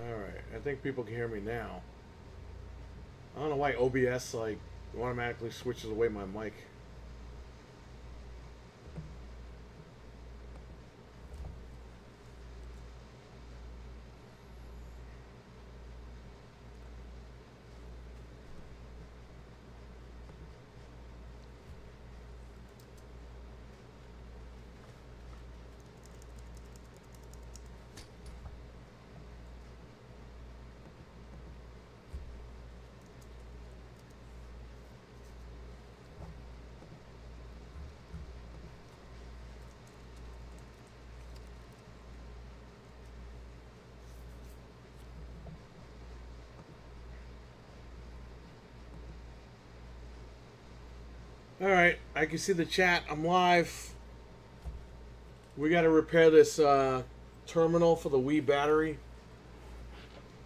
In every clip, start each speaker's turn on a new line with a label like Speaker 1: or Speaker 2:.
Speaker 1: Alright, I think people can hear me now. I don't know why OBS like automatically switches away my mic. Alright, I can see the chat. I'm live. We got to repair this terminal for the Wii battery.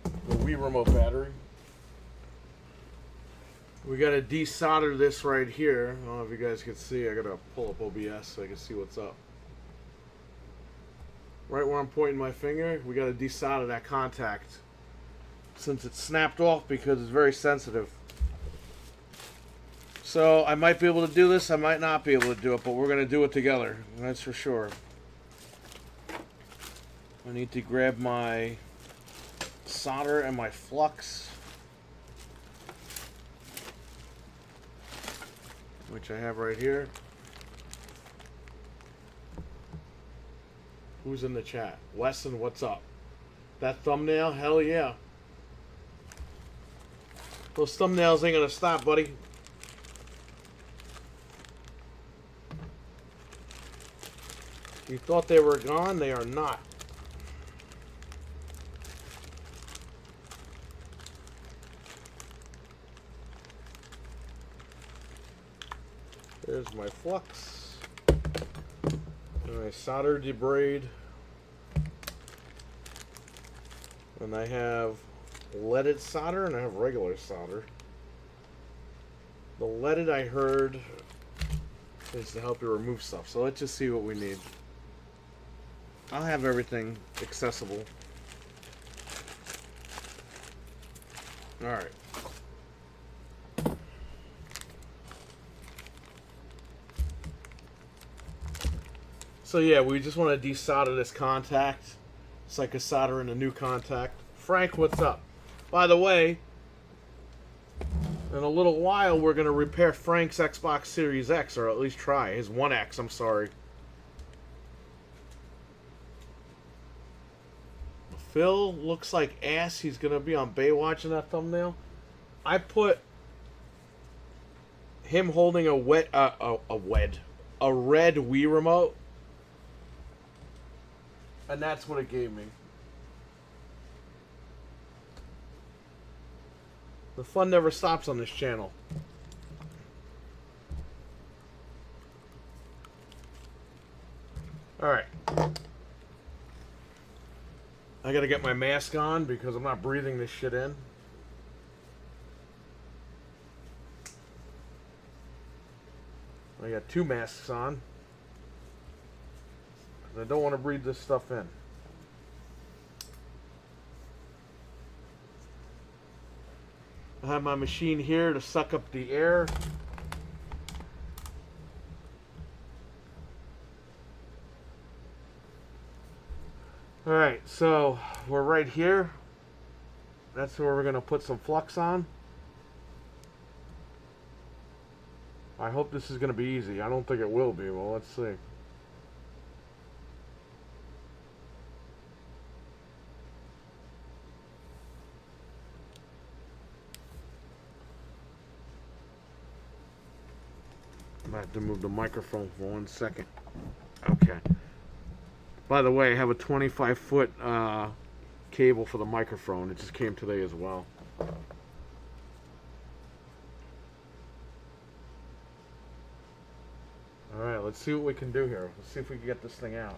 Speaker 1: The Wii remote battery. We got to desolder this right here. I don't know if you guys can see. I got to pull up OBS so I can see what's up. Right where I'm pointing my finger, we got to desolder that contact. Since it's snapped off because it's very sensitive. So I might be able to do this, I might not be able to do it, but we're going to do it together. That's for sure. I need to grab my solder and my flux, which I have right here. Who's in the chat? Wesson, what's up? That thumbnail? Hell yeah. Those thumbnails ain't going to stop, buddy. You thought they were gone? They are not. There's my flux. And I solder debrayed. And I have leaded solder and I have regular solder. The leaded I heard is to help you remove stuff. So let's just see what we need. I'll have everything accessible. Alright. So yeah, we just want to desolder this contact. It's like a solder in a new contact. Frank, what's up? By the way, in a little while we're going to repair Frank's Xbox Series X, or at least try. His One X, I'm sorry. Phil looks like ass. He's going to be on Baywatch in that thumbnail. I put him holding a red Wii remote. And that's what it gave me. The fun never stops on this channel. Alright. I gotta get my mask on because I'm not breathing this shit in. I got two masks on. I don't want to breathe this stuff in. I have my machine here to suck up the air. Alright, so we're right here. That's where we're going to put some flux on. I hope this is going to be easy. I don't think it will be. Well, let's see. I have to move the microphone for 1 second. Okay. By the way, I have a 25-foot cable for the microphone. It just came today as well. Alright, let's see what we can do here. Let's see if we can get this thing out.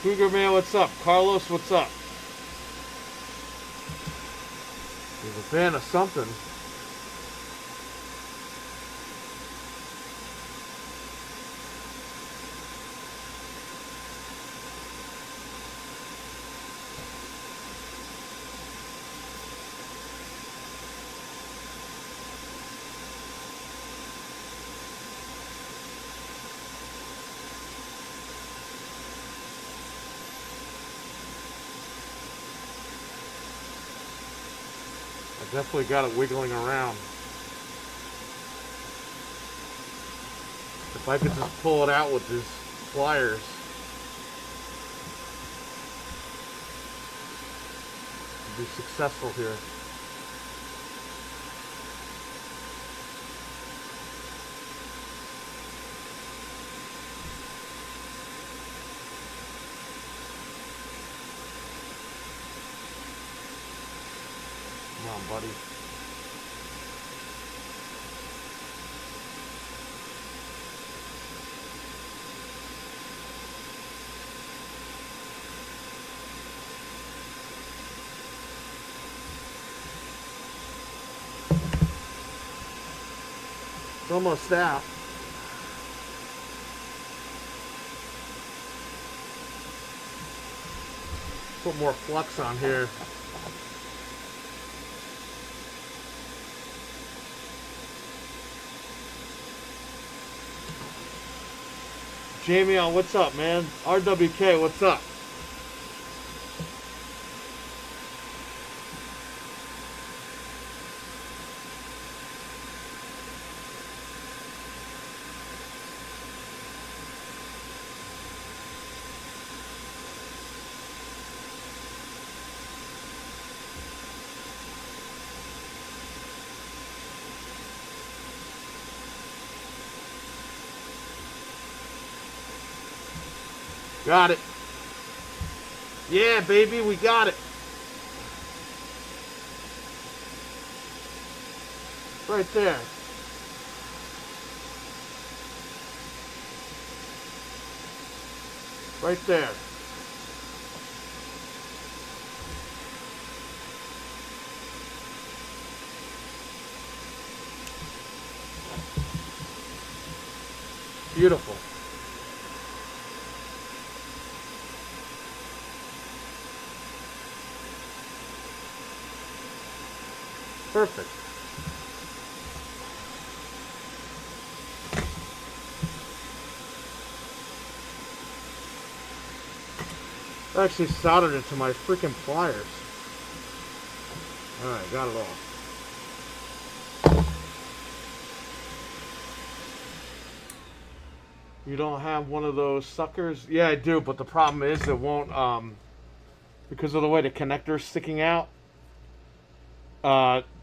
Speaker 1: Cougar Man, what's up? Carlos, what's up? He's a fan of something. Definitely got it wiggling around. If I could just pull it out with these pliers, I'd be successful here. Come on, buddy. It's almost out. Put more flux on here. Jamie, what's up, man? RWK, what's up? Got it. Yeah, baby, we got it. Right there. Right there. Beautiful. Perfect. I actually soldered it to my freaking pliers. Alright, got it all. You don't have one of those suckers? Yeah, I do, but the problem is it won't, because of the way the connector's sticking out,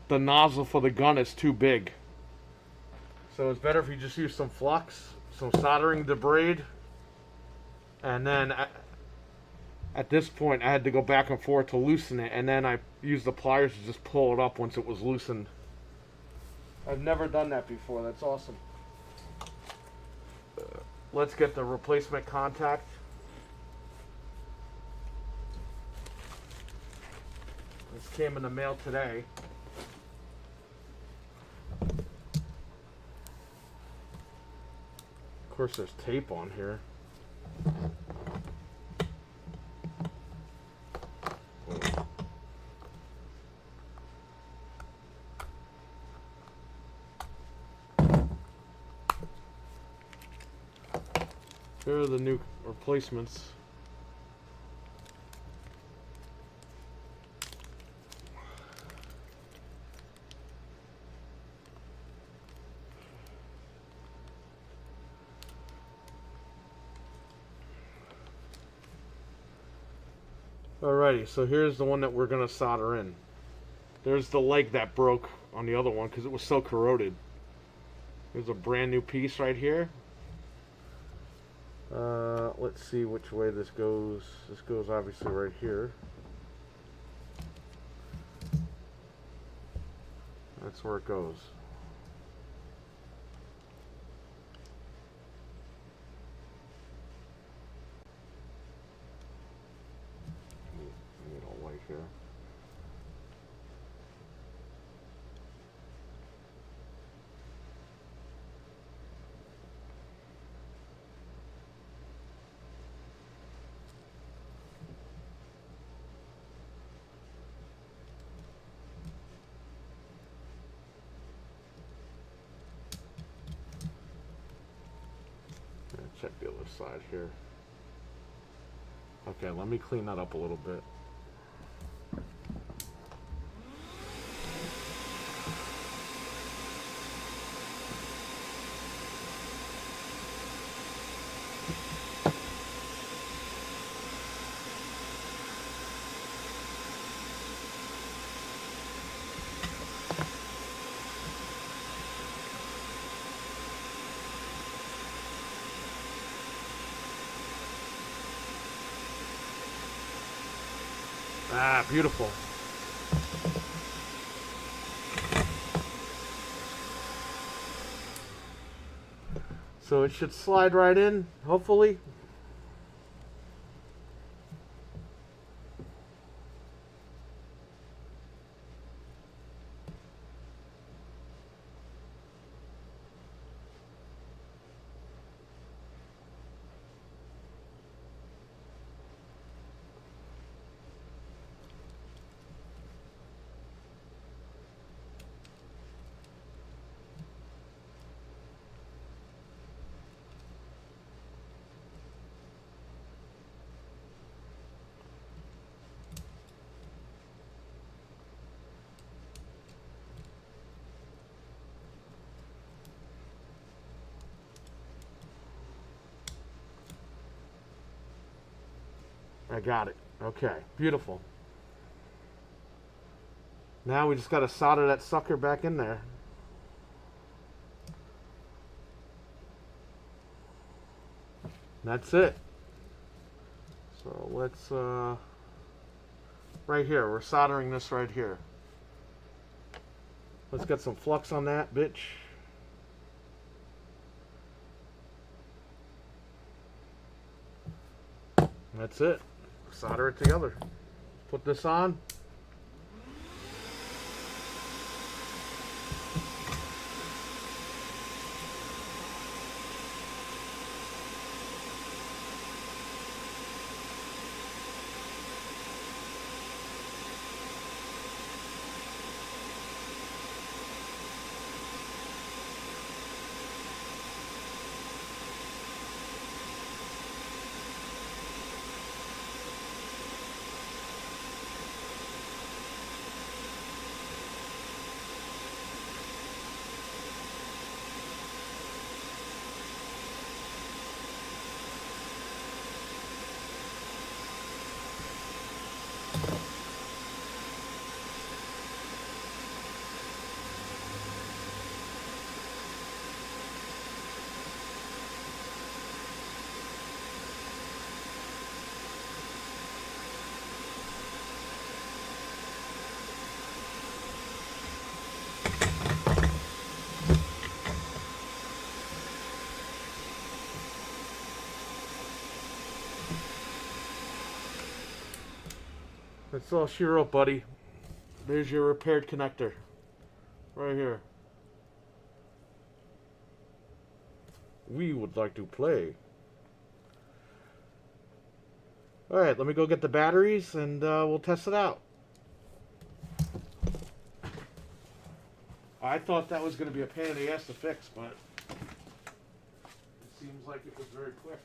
Speaker 1: the nozzle for the gun is too big. So it's better if you just use some flux, some soldering debris, and then at this point I had to go back and forth to loosen it, and then I used the pliers to just pull it up once it was loosened. I've never done that before. That's awesome. Let's get the replacement contact. This came in the mail today. Of course, there's tape on here. Here are the new replacements. Alrighty, so here's the one that we're going to solder in. There's the leg that broke on the other one because it was so corroded. There's a brand new piece right here. Let's see which way this goes. This goes obviously right here. That's where it goes. here. Check the other side here. Okay, let me clean that up a little bit. Ah, beautiful. So it should slide right in, hopefully. I got it. Okay, beautiful. Now we just got to solder that sucker back in there. That's it. So let's, right here, we're soldering this right here. Let's get some flux on that, bitch. That's it. Solder it together. Put this on. That's all she wrote, buddy. There's your repaired connector. Right here. We would like to play. Alright, let me go get the batteries and we'll test it out. I thought that was going to be a pain in the ass to fix, but it seems like it was very quick.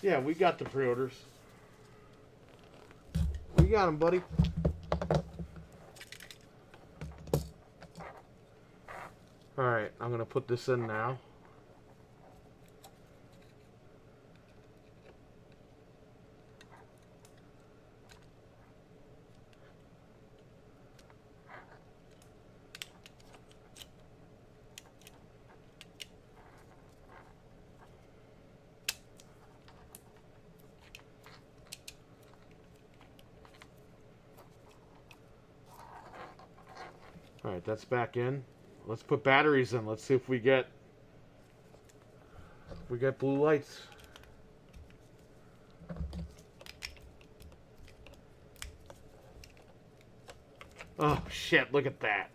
Speaker 1: Yeah, we got the pre-orders. We got them, buddy. Alright, I'm going to put this in now. Alright, that's back in. Let's put batteries in. Let's see if we get blue lights. Oh shit, look at that.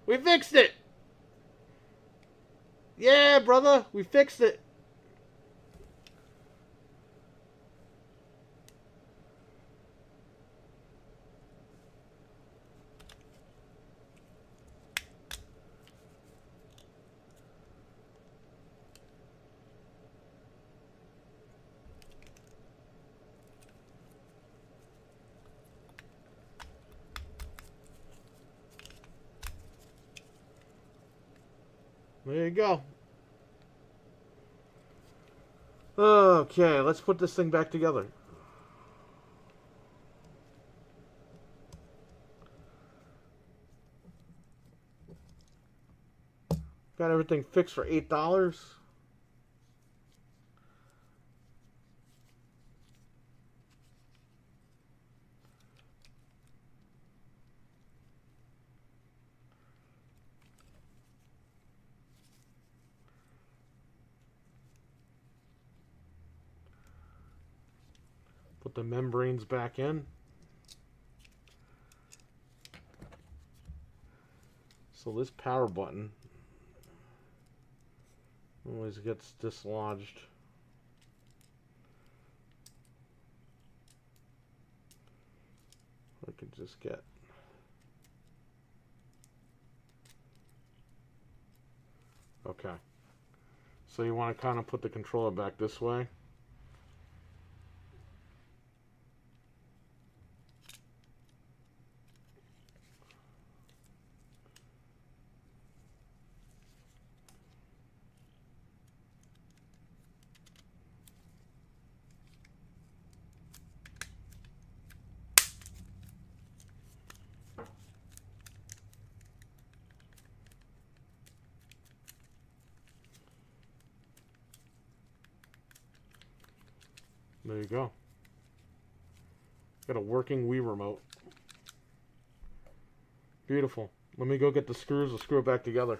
Speaker 1: We fixed it! Yeah, brother, we fixed it. There you go. Okay, let's put this thing back together. Got everything fixed for $8. Put the membranes back in. So this power button always gets dislodged. I could just get okay. So you want to kind of put the controller back this way. There you go. Got a working Wii remote. Beautiful. Let me go get the screws and screw it back together.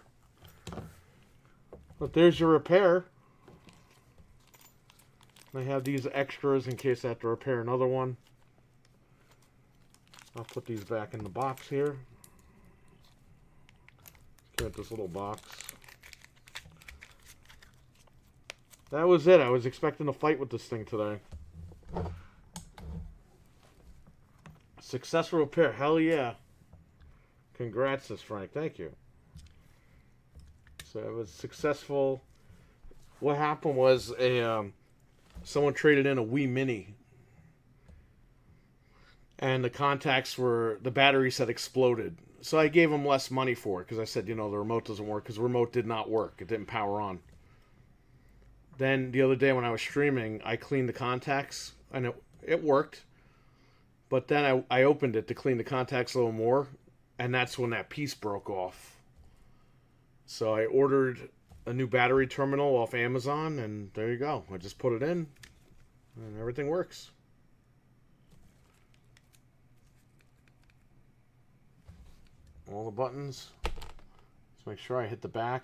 Speaker 1: But there's your repair. I have these extras in case I have to repair another one. I'll put these back in the box here. Get this little box. That was it. I was expecting to fight with this thing today. Successful repair. Hell yeah. Congrats, Miss Frank. Thank you. So it was successful. What happened was someone traded in a Wii Mini. And the contacts were, the batteries had exploded. So I gave them less money for it because I said, you know, the remote doesn't work because the remote did not work. It didn't power on. Then the other day when I was streaming, I cleaned the contacts and it worked. But then I opened it to clean the contacts a little more, and that's when that piece broke off. So I ordered a new battery terminal off Amazon, and there you go. I just put it in, and everything works. All the buttons. Let's make sure I hit the back.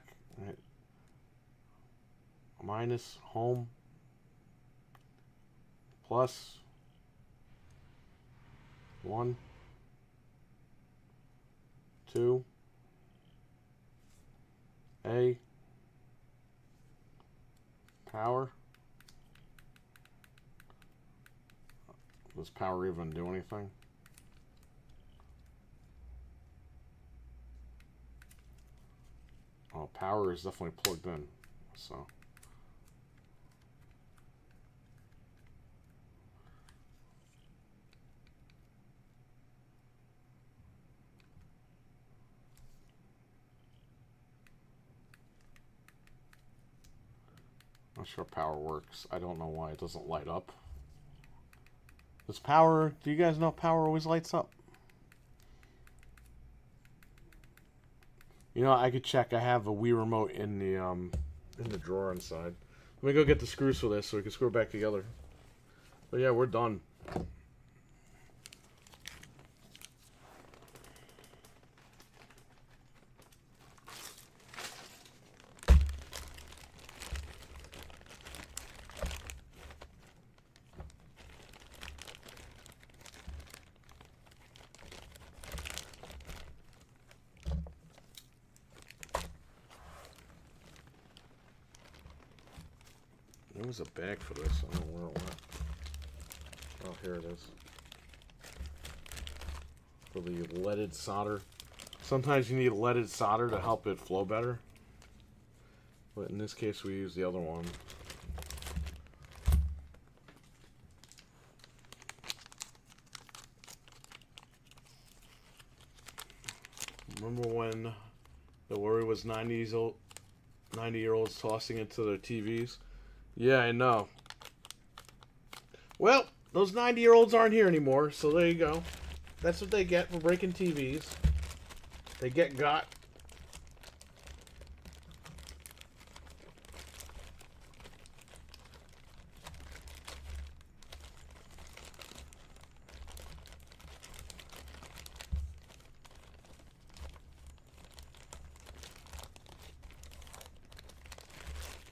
Speaker 1: Minus, home, plus, 1, 2, A, power. Does power even do anything? Oh, power is definitely plugged in, so. Not sure power works. I don't know why it doesn't light up. Does power... Do you guys know power always lights up? You know, I could check. I have a Wii remote in the drawer inside. Let me go get the screws for this so we can screw it back together. But yeah, we're done. There was a bag for this. I don't know where it went. Oh, here it is. For the leaded solder. Sometimes you need leaded solder to help it flow better. But in this case, we use the other one. Remember when the worry was 90-year-olds tossing into their TVs? Yeah, I know. Well, those 90-year-olds aren't here anymore, so there you go. That's what they get for breaking TVs. They get got.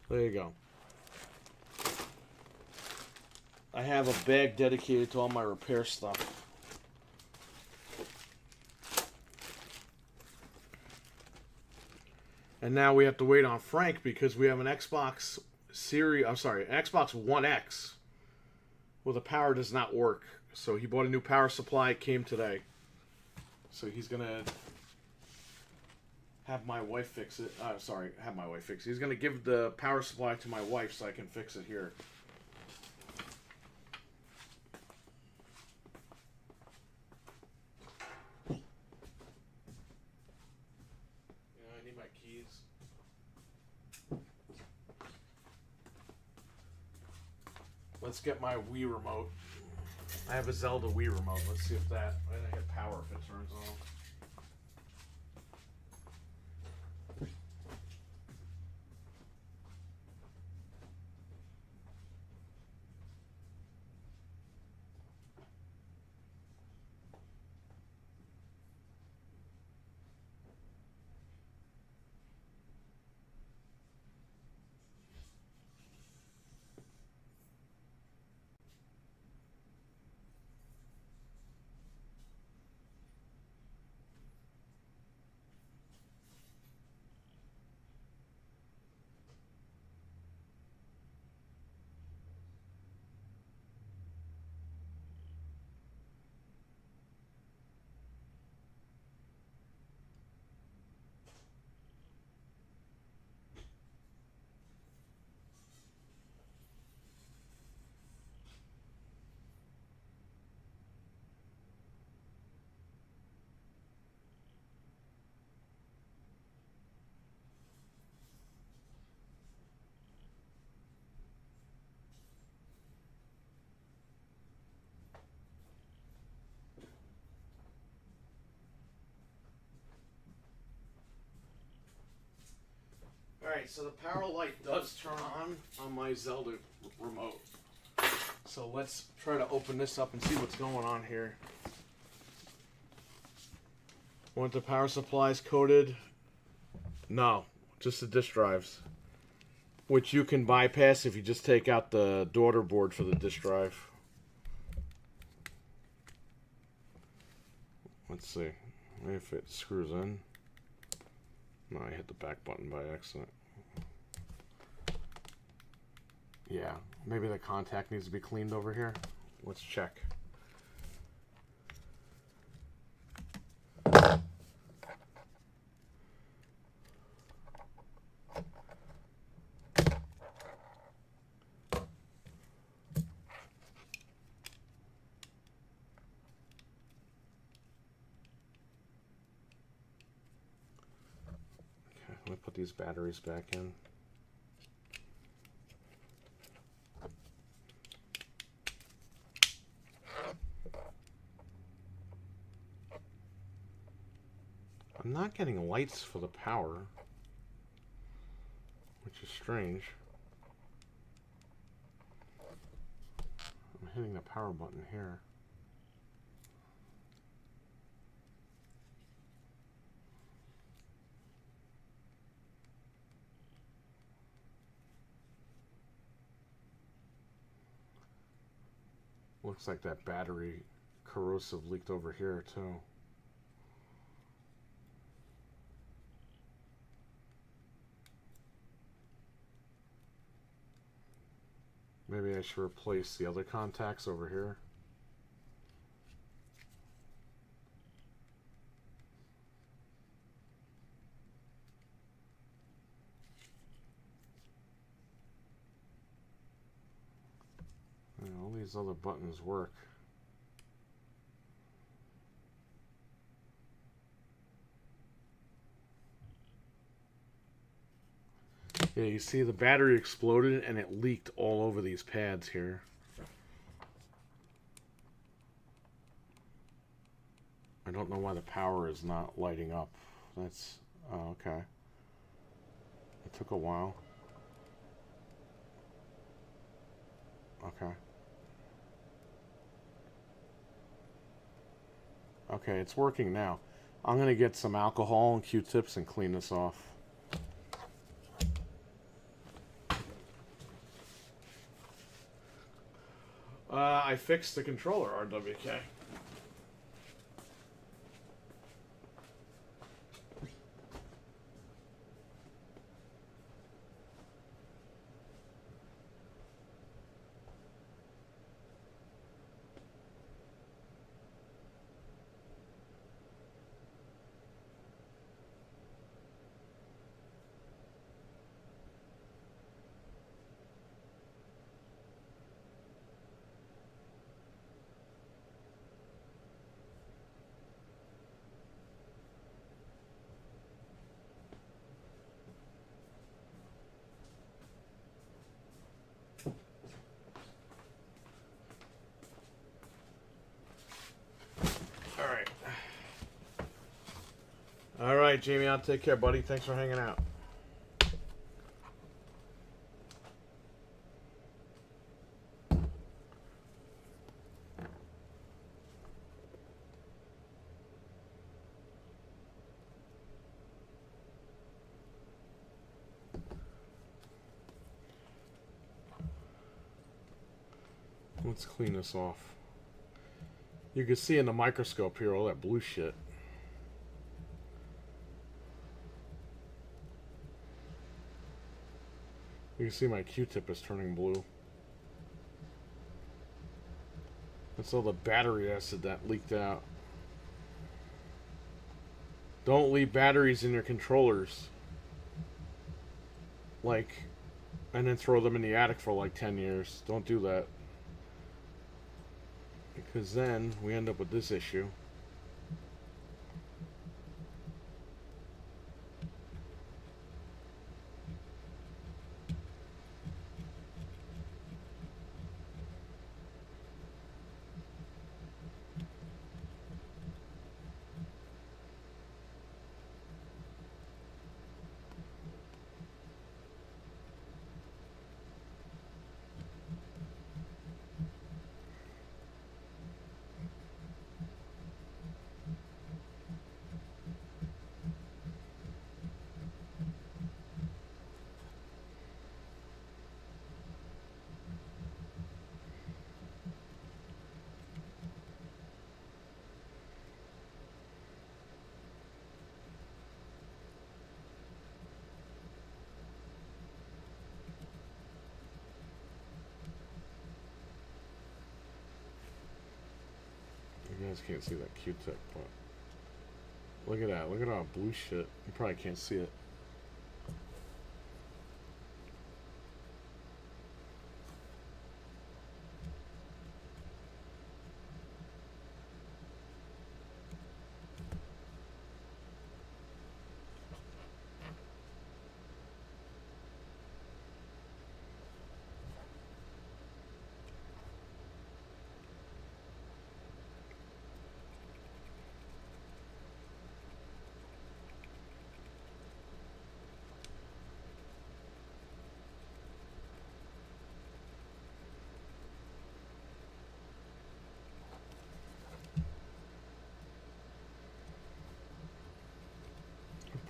Speaker 1: There you go. I have a bag dedicated to all my repair stuff. And now we have to wait on Frank because we have an Xbox Series, Xbox One X. Well, the power does not work. So he bought a new power supply, it came today. So he's going to have my wife fix it. Have my wife fix it. He's going to give the power supply to my wife so I can fix it here. Let's get my Wii remote. I have a Zelda Wii remote. Let's see if that... I hit power if it turns on. Alright, so the power light does turn on my Zelda remote. So let's try to open this up and see what's going on here. Want the power supplies coded? No, just the disk drives. Which you can bypass if you just take out the daughter board for the disk drive. Let's see. If it screws in. No, I hit the back button by accident. Yeah, maybe the contact needs to be cleaned over here. Let's check. Let me put these batteries back in. I'm not getting lights for the power, which is strange. I'm hitting the power button here. Looks like that battery corrosive leaked over here too. Maybe I should replace the other contacts over here. Yeah, all these other buttons work. Yeah, you see the battery exploded and it leaked all over these pads here. I don't know why the power is not lighting up. That's... oh, okay. It took a while. Okay. Okay, it's working now. I'm going to get some alcohol and Q-tips and clean this off. I fixed the controller, RWK. All right, Jamie, I'll take care, buddy. Thanks for hanging out. Let's clean this off. You can see in the microscope here all that blue shit. You can see my Q-tip is turning blue. That's all the battery acid that leaked out. Don't leave batteries in your controllers. Like, and then throw them in the attic for like 10 years. Don't do that. Because then we end up with this issue. You guys can't see that Q-tip, but look at that. Look at all that blue shit. You probably can't see it.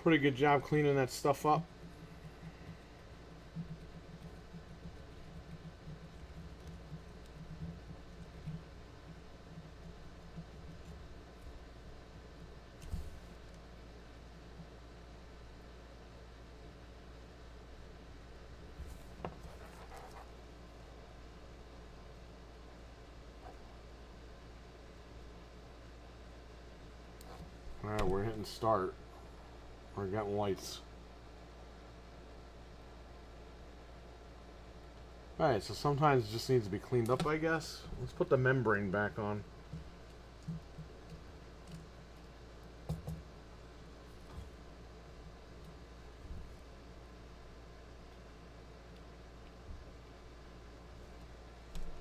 Speaker 1: pretty good job cleaning that stuff up. Alright, we're hitting start. We're getting lights. Alright, so sometimes it just needs to be cleaned up, I guess. Let's put the membrane back on.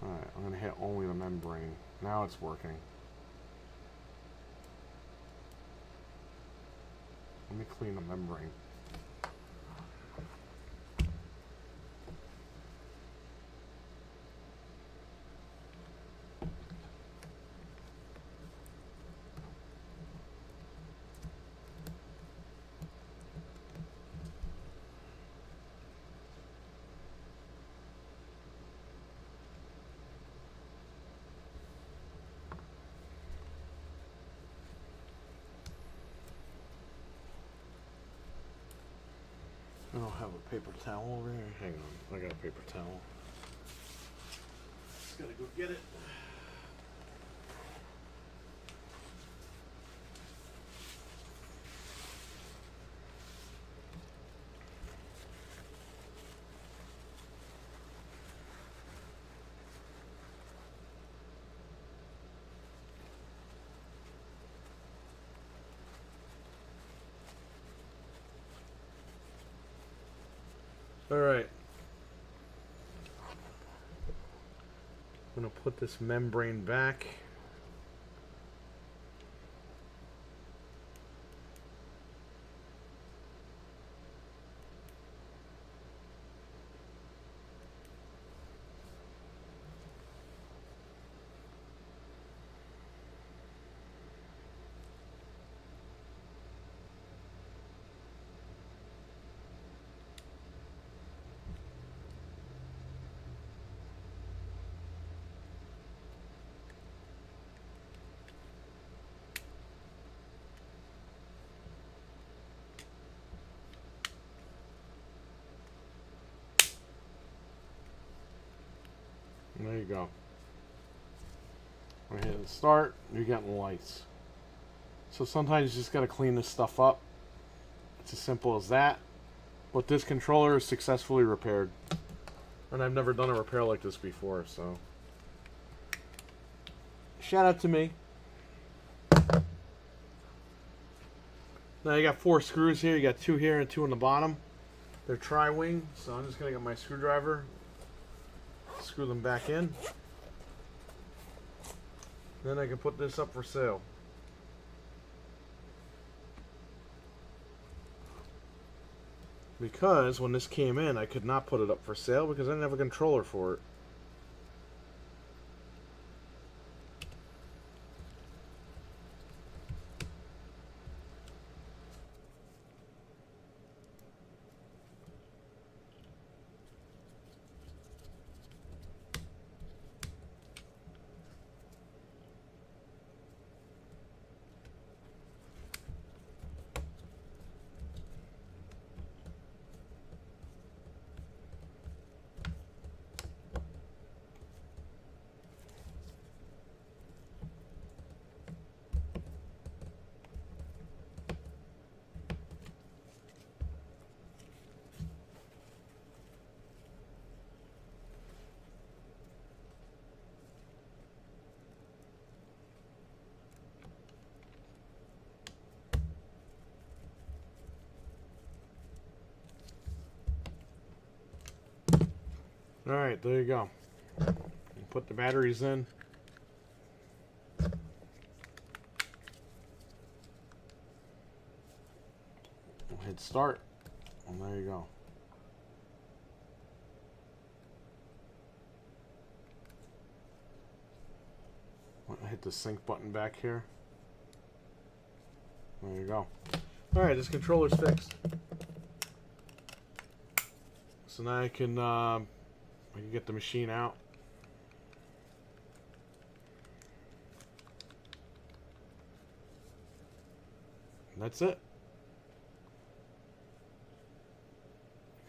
Speaker 1: Alright, I'm going to hit only the membrane. Now it's working. Let me clean the membrane. I don't have a paper towel over here. Hang on, I got a paper towel. Just gotta go get it. Alright. I'm going to put this membrane back. There you go. We're hitting start, you're getting lights. So sometimes you just gotta clean this stuff up. It's as simple as that. But this controller is successfully repaired. And I've never done a repair like this before, so shout out to me. Now you got 4 screws here. You got 2 here and 2 on the bottom. They're tri-wing, so I'm just gonna get my screwdriver, screw them back in. Then I can put this up for sale. Because when this came in, I could not put it up for sale because I didn't have a controller for it. Alright, there you go. Put the batteries in. We'll hit start. And there you go. I'll hit the sync button back here. There you go. Alright, this controller's fixed. So now I can get the machine out. And that's it.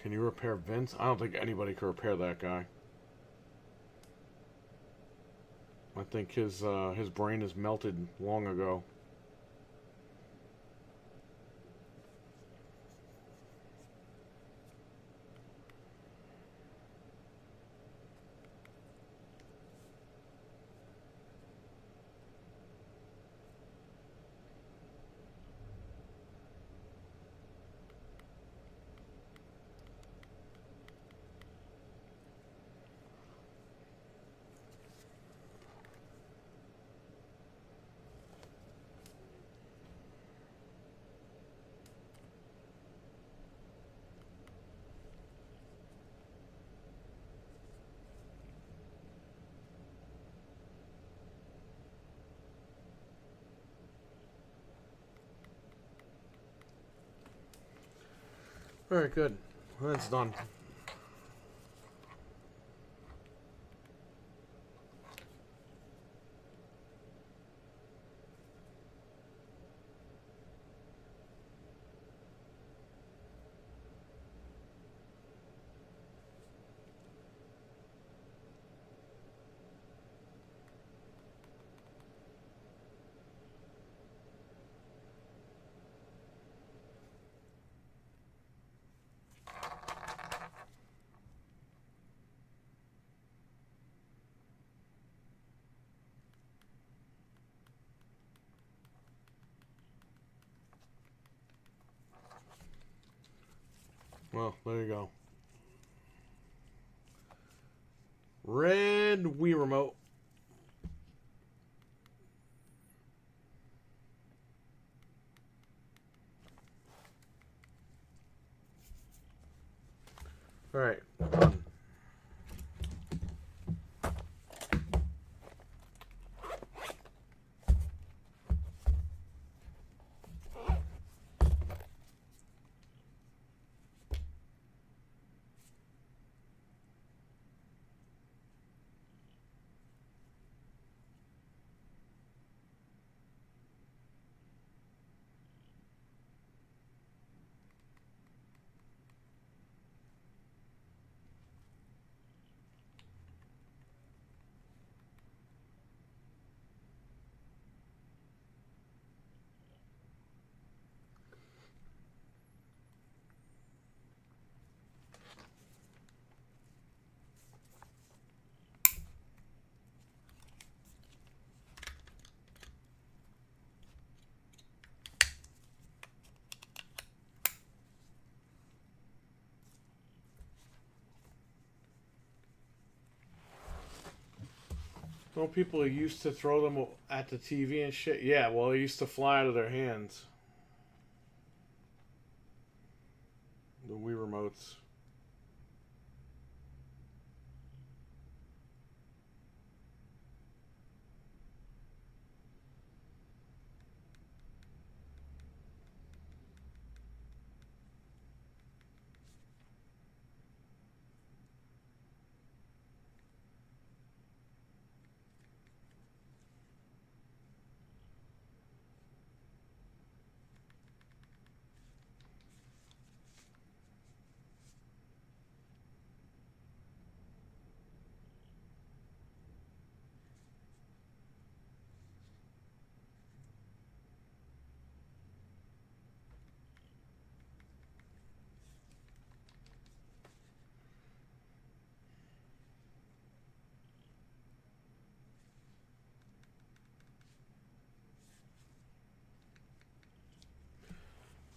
Speaker 1: Can you repair Vince? I don't think anybody can repair that guy. I think his brain is melted long ago. Alright, good. Well, that's done. Well, there you go. Red Wii remote. Alright, done. Well, people used to throw them at the TV and shit. Yeah, well, they used to fly out of their hands. The Wii remotes.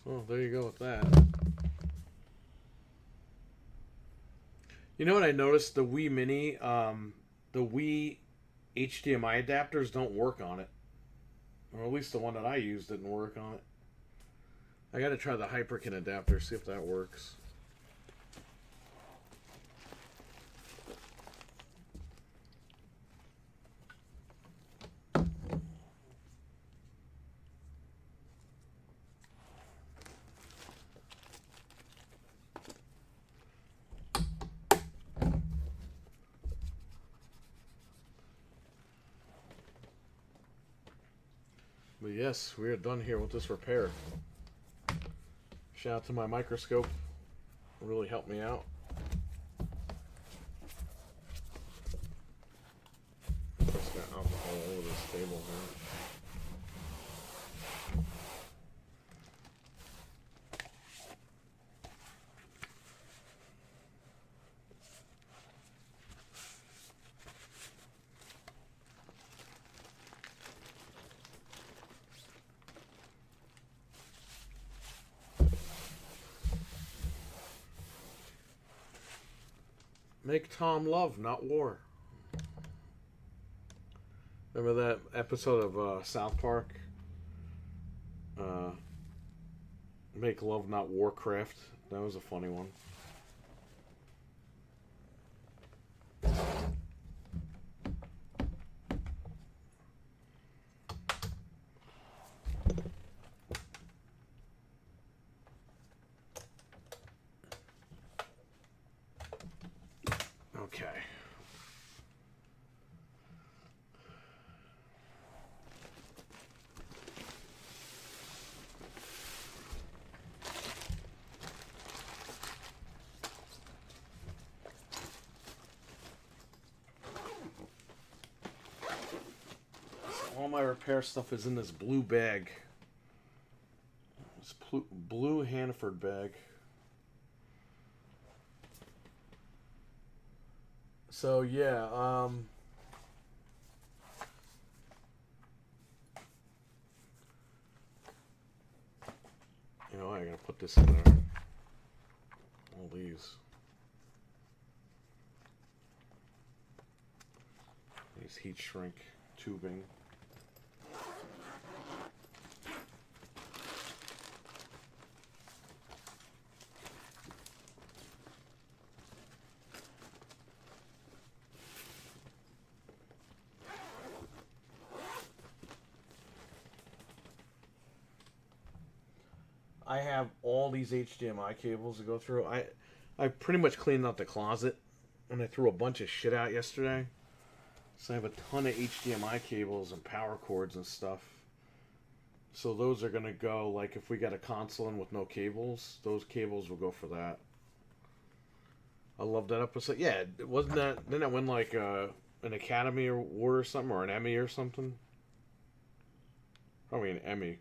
Speaker 1: Well, there you go with that. You know what I noticed? The Wii Mini, the Wii HDMI adapters don't work on it. Or at least the one that I used didn't work on it. I gotta try the Hyperkin adapter, see if that works. But yes, we are done here with this repair. Shout out to my microscope. It really helped me out. Just got alcohol all over this table here. Make Tom love, not war. Remember that episode of South Park? Make love, not Warcraft. That was a funny one. Okay. All my repair stuff is in this blue bag. This blue Hannaford bag. So yeah, you know, I gotta put this in there. All these heat shrink tubing. I have all these HDMI cables to go through. I pretty much cleaned out the closet and I threw a bunch of shit out yesterday. So I have a ton of HDMI cables and power cords and stuff. So those are going to go, like if we got a console in with no cables, those cables will go for that. I love that episode. Yeah, wasn't that, didn't that win like an Academy Award or something, or an Emmy or something? Probably an Emmy.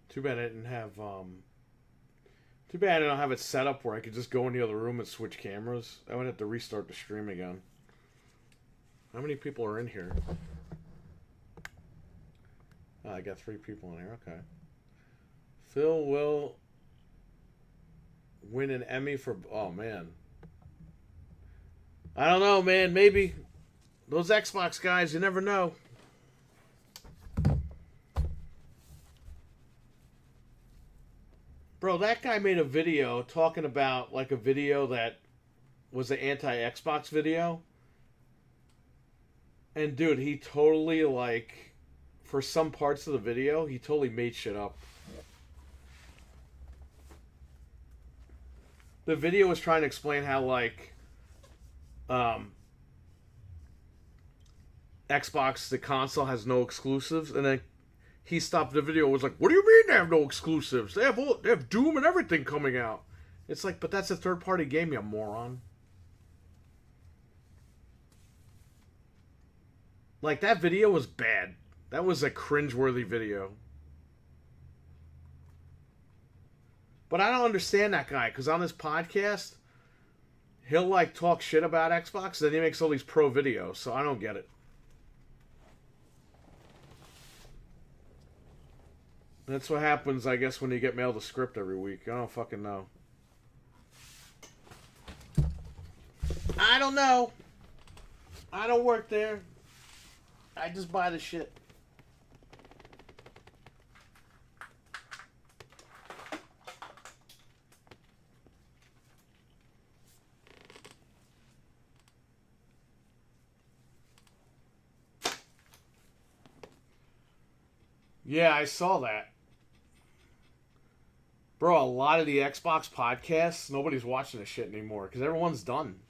Speaker 1: Too bad I didn't have, too bad I don't have it set up where I could just go in the other room and switch cameras. I would have to restart the stream again. How many people are in here? Oh, I got 3 people in here, okay. Phil will win an Emmy for, oh man. I don't know, man, maybe. Those Xbox guys, you never know. Bro, that guy made a video talking about, like, a video that was an anti-Xbox video. And, dude, he totally, like, for some parts of the video, he totally made shit up. The video was trying to explain how, like, Xbox, the console, has no exclusives, and then he stopped the video and was like, what do you mean they have no exclusives? They have Doom and everything coming out. It's like, but that's a third-party game, you moron. Like, that video was bad. That was a cringeworthy video. But I don't understand that guy, because on this podcast, he'll like talk shit about Xbox, then he makes all these pro videos, so I don't get it. That's what happens, I guess, when you get mailed a script every week. I don't fucking know. I don't know. I don't work there. I just buy the shit. Yeah, I saw that. Bro, a lot of the Xbox podcasts, nobody's watching this shit anymore because everyone's done.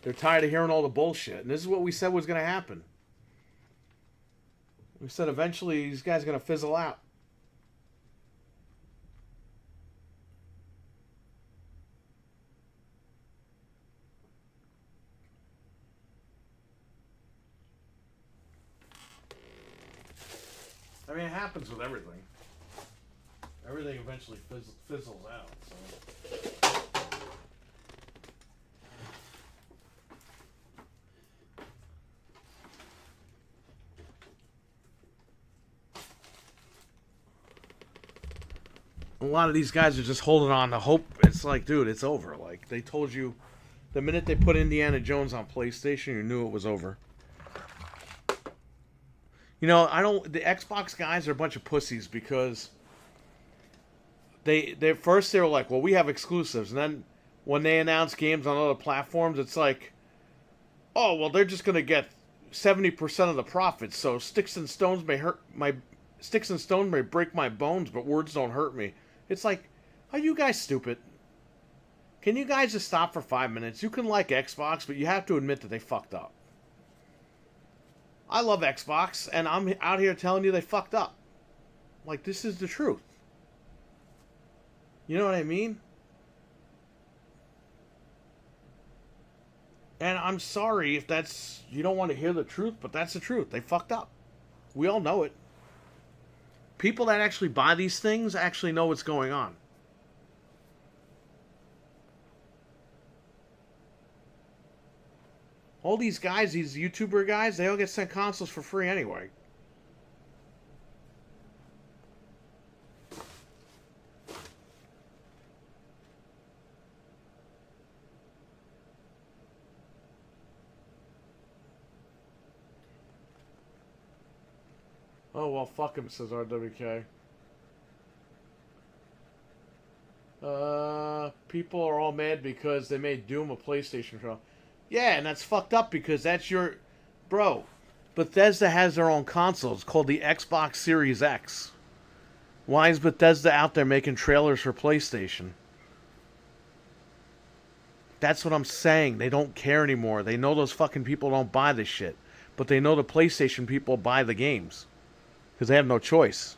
Speaker 1: They're tired of hearing all the bullshit. And this is what we said was going to happen. We said eventually these guys are going to fizzle out. I mean, it happens with everything. Everything eventually fizzles out. So. A lot of these guys are just holding on to hope. It's like, dude, it's over. Like, they told you the minute they put Indiana Jones on PlayStation, you knew it was over. You know, the Xbox guys are a bunch of pussies because they first they were like, well, we have exclusives, and then when they announce games on other platforms, it's like, oh, well, they're just gonna get 70% of the profits. So sticks and stones may break my bones, but words don't hurt me. It's like, are you guys stupid? Can you guys just stop for 5 minutes? You can like Xbox, but you have to admit that they fucked up. I love Xbox, and I'm out here telling you they fucked up. Like, this is the truth. You know what I mean? And I'm sorry if you don't want to hear the truth, but that's the truth. They fucked up. We all know it. People that actually buy these things actually know what's going on. All these guys, these YouTuber guys, they all get sent consoles for free anyway. Oh, well, fuck him, says RWK. People are all mad because they made Doom a PlayStation show. Yeah, and that's fucked up because that's your... Bro, Bethesda has their own console. It's called the Xbox Series X. Why is Bethesda out there making trailers for PlayStation? That's what I'm saying. They don't care anymore. They know those fucking people don't buy this shit. But they know the PlayStation people buy the games. Because they have no choice.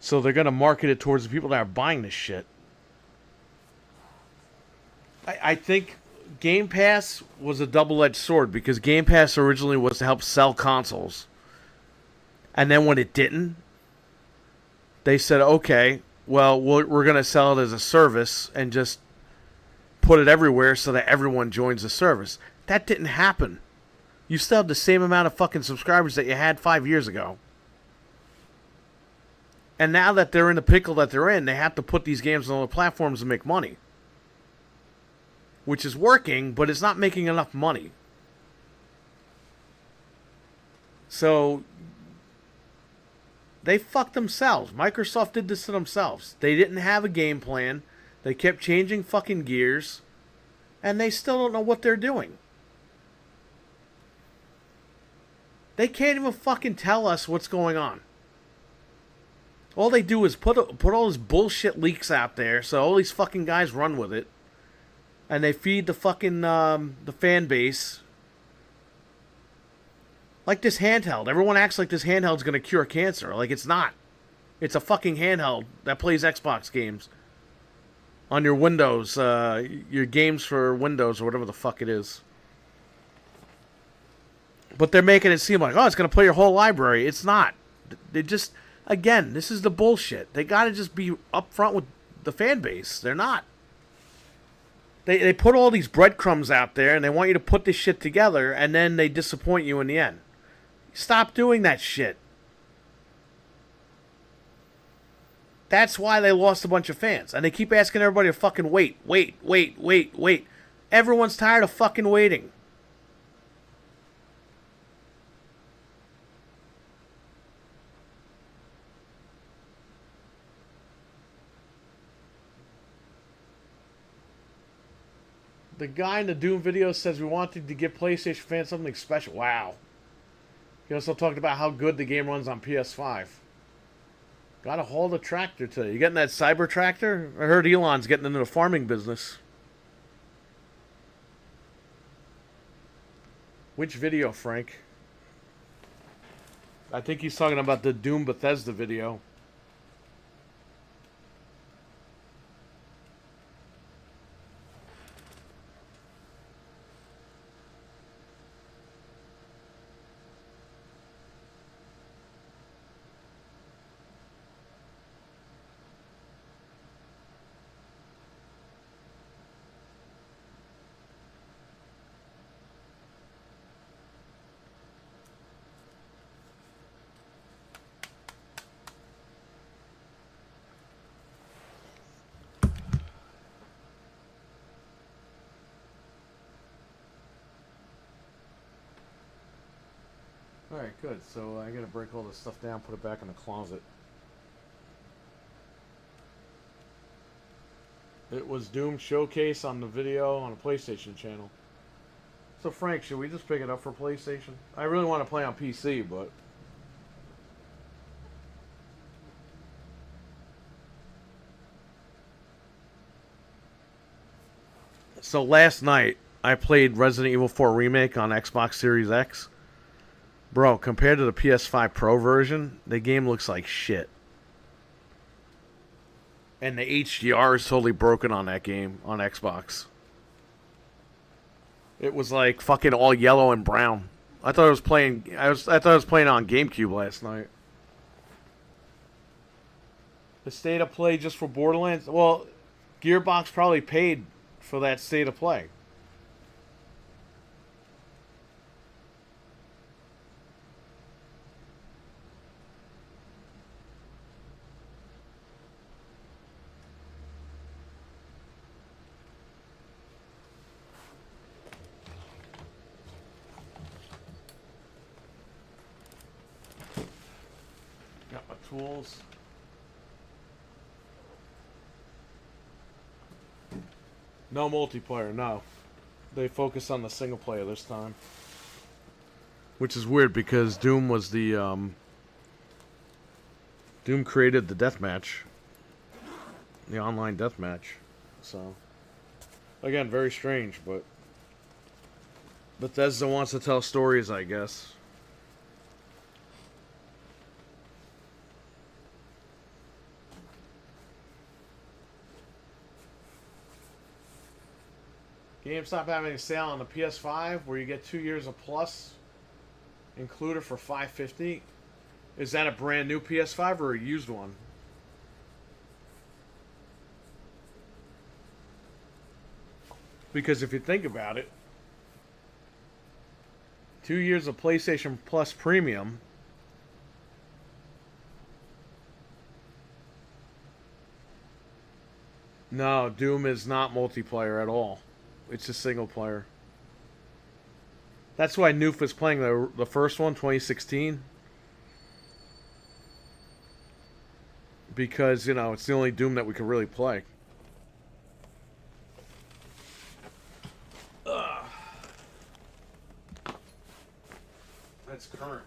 Speaker 1: So they're going to market it towards the people that are buying this shit. I think Game Pass was a double-edged sword. Because Game Pass originally was to help sell consoles. And then when it didn't, they said, okay, well, we're going to sell it as a service and just put it everywhere so that everyone joins the service. That didn't happen. You still have the same amount of fucking subscribers that you had 5 years ago. And now that they're in the pickle that they're in, they have to put these games on other platforms and make money. Which is working, but it's not making enough money. So, they fucked themselves. Microsoft did this to themselves. They didn't have a game plan. They kept changing fucking gears. And they still don't know what they're doing. They can't even fucking tell us what's going on. All they do is put all this bullshit leaks out there, so all these fucking guys run with it. And they feed the fucking, the fan base. Like this handheld. Everyone acts like this handheld's gonna cure cancer. Like, it's not. It's a fucking handheld that plays Xbox games. On your Windows, your games for Windows or whatever the fuck it is. But they're making it seem like, oh, it's gonna play your whole library. It's not. They just... Again, this is the bullshit. They gotta just be upfront with the fan base. They're not. They put all these breadcrumbs out there, and they want you to put this shit together, and then they disappoint you in the end. Stop doing that shit. That's why they lost a bunch of fans. And they keep asking everybody to fucking wait. Everyone's tired of fucking waiting. The guy in the Doom video says we wanted to give PlayStation fans something special. Wow. He also talked about how good the game runs on PS5. Gotta haul the tractor today. You getting that cyber tractor? I heard Elon's getting into the farming business. Which video, Frank? I think he's talking about the Doom Bethesda video. Alright, good. So I gotta break all this stuff down, put it back in the closet. It was Doom Showcase on the video on the PlayStation channel. So Frank, should we just pick it up for PlayStation? I really want to play on PC, but... So last night, I played Resident Evil 4 Remake on Xbox Series X. Bro, compared to the PS5 Pro version, the game looks like shit. And the HDR is totally broken on that game on Xbox. It was like fucking all yellow and brown. I thought I was playing on GameCube last night. The state of play just for Borderlands? Well, Gearbox probably paid for that state of play. Got my tools. No multiplayer, no. They focus on the single player this time. Which is weird because Doom was the, Doom created the deathmatch. The online deathmatch. So, again, very strange, but Bethesda wants to tell stories, I guess. GameStop having a sale on the PS5 where you get 2 years of Plus included for $550. Is that a brand new PS5 or a used one? Because if you think about it, 2 years of PlayStation Plus Premium. No, Doom is not multiplayer at all. It's a single player. That's why Noof was playing the first one, 2016. Because, you know, it's the only Doom that we can really play. Ugh. That's current.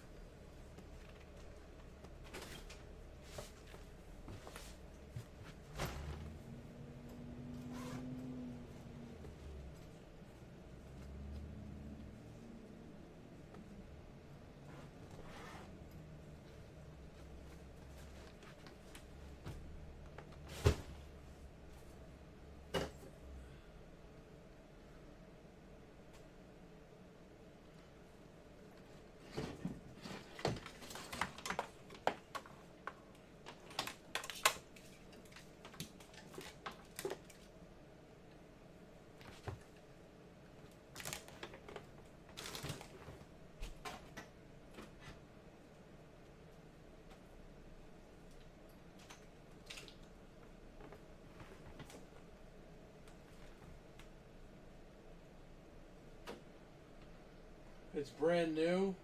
Speaker 1: It's brand new.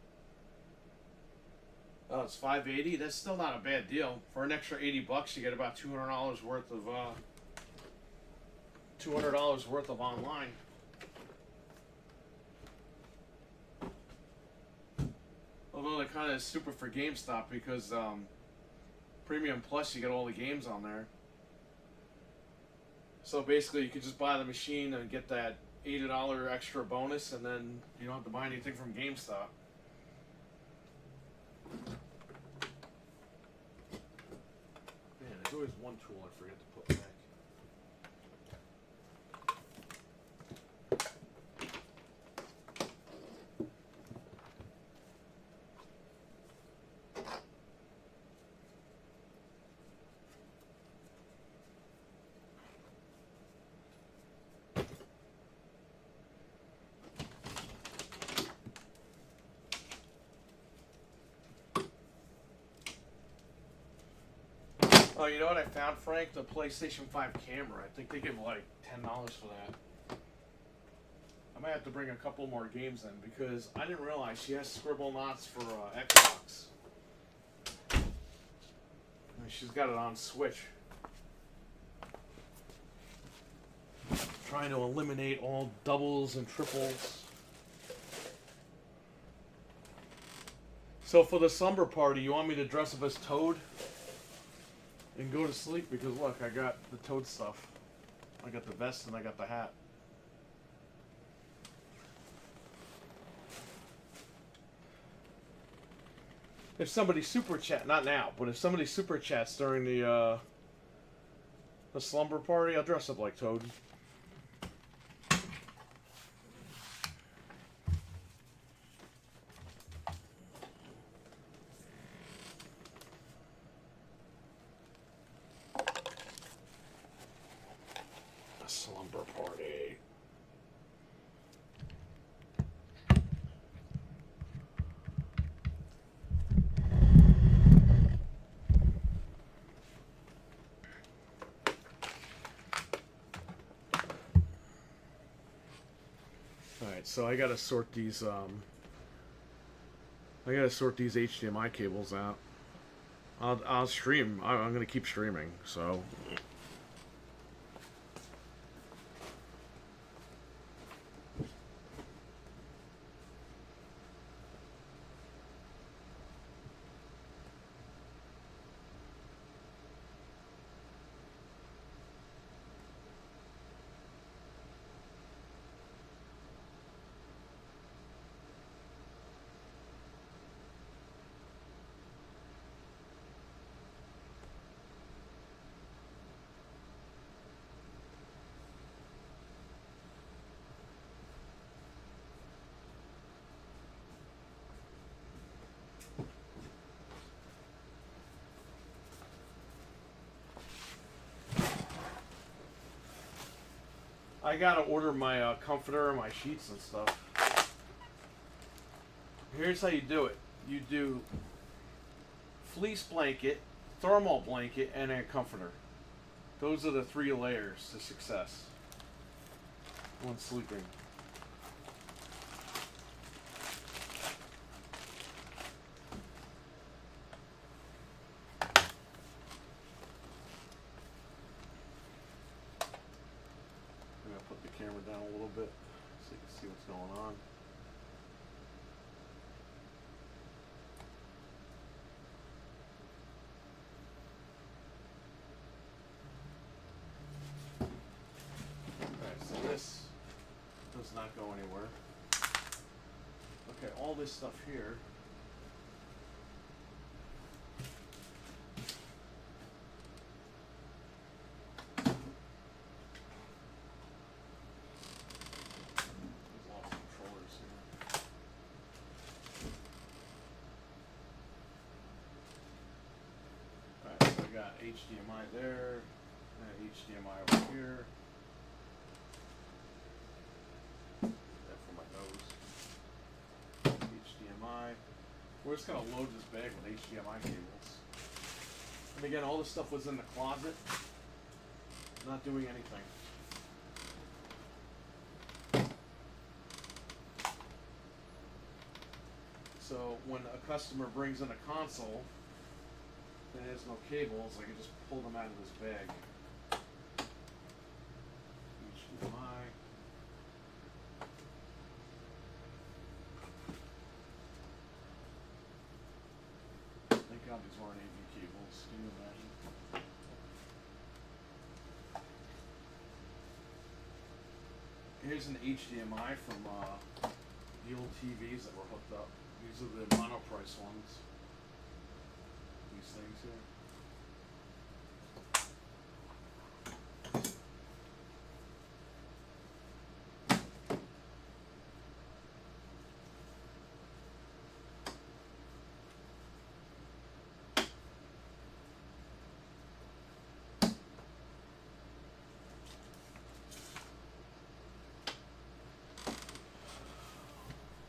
Speaker 1: Oh, it's $580. That's still not a bad deal. For an extra $80, you get about $200 worth of online. Although they're kind of stupid for GameStop because Premium Plus, you get all the games on there. So basically, you could just buy the machine and get that $80 extra bonus, and then you don't have to buy anything from GameStop. Man, there's always one tool I forget to put back. Oh, you know what I found, Frank? The PlayStation 5 camera. I think they give like $10 for that. I might have to bring a couple more games in because I didn't realize she has Scribblenauts for Xbox. And she's got it on Switch. Trying to eliminate all doubles and triples. So for the slumber party, you want me to dress up as Toad? And go to sleep because look, I got the Toad stuff. I got the vest and I got the hat. If somebody super chat, not now, but if somebody super chats during the slumber party, I'll dress up like Toad. So I gotta sort these HDMI cables out. I'll stream. I'm gonna keep streaming. So. I gotta order my comforter and my sheets and stuff. Here's how you do it. You do fleece blanket, thermal blanket, and a comforter. Those are the 3 layers to success when sleeping. Camera down a little bit so you can see what's going on. Alright, so this does not go anywhere. Okay, all this stuff here. HDMI there, and HDMI over here. That for my nose. HDMI. We're just gonna load this bag with HDMI cables. And again, all this stuff was in the closet. Not doing anything. So when a customer brings in a console that has no cables, I can just pull them out of this bag. HDMI. Thank God these weren't AV cables. Can you imagine? Here's an HDMI from the old TVs that were hooked up. These are the monoprice ones. These things here.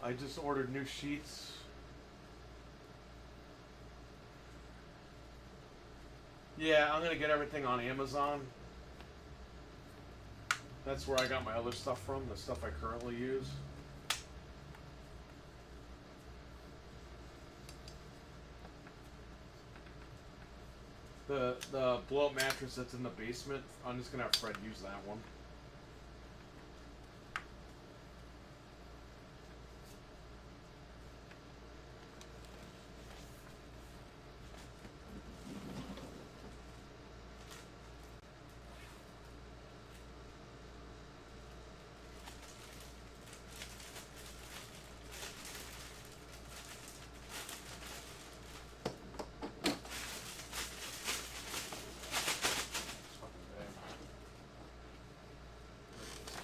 Speaker 1: I just ordered new sheets. Yeah, I'm gonna get everything on Amazon. That's where I got my other stuff from, the stuff I currently use. The blow-up mattress that's in the basement, I'm just gonna have Fred use that one.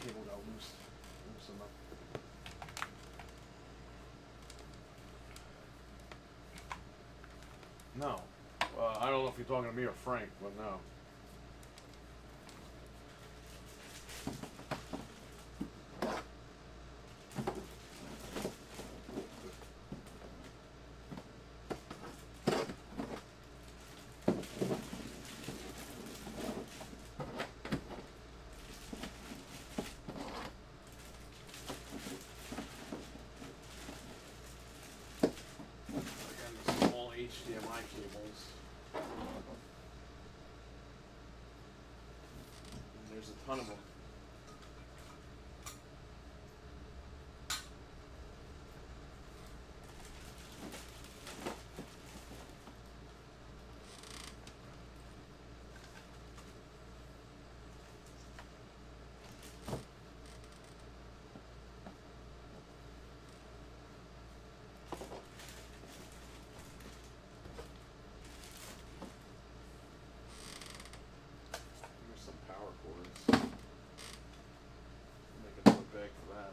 Speaker 1: Cable got loosen up. No. I don't know if you're talking to me or Frank, but no. Again, the small HDMI cables. And there's a ton of them. There's some power cords. Make another bag for that.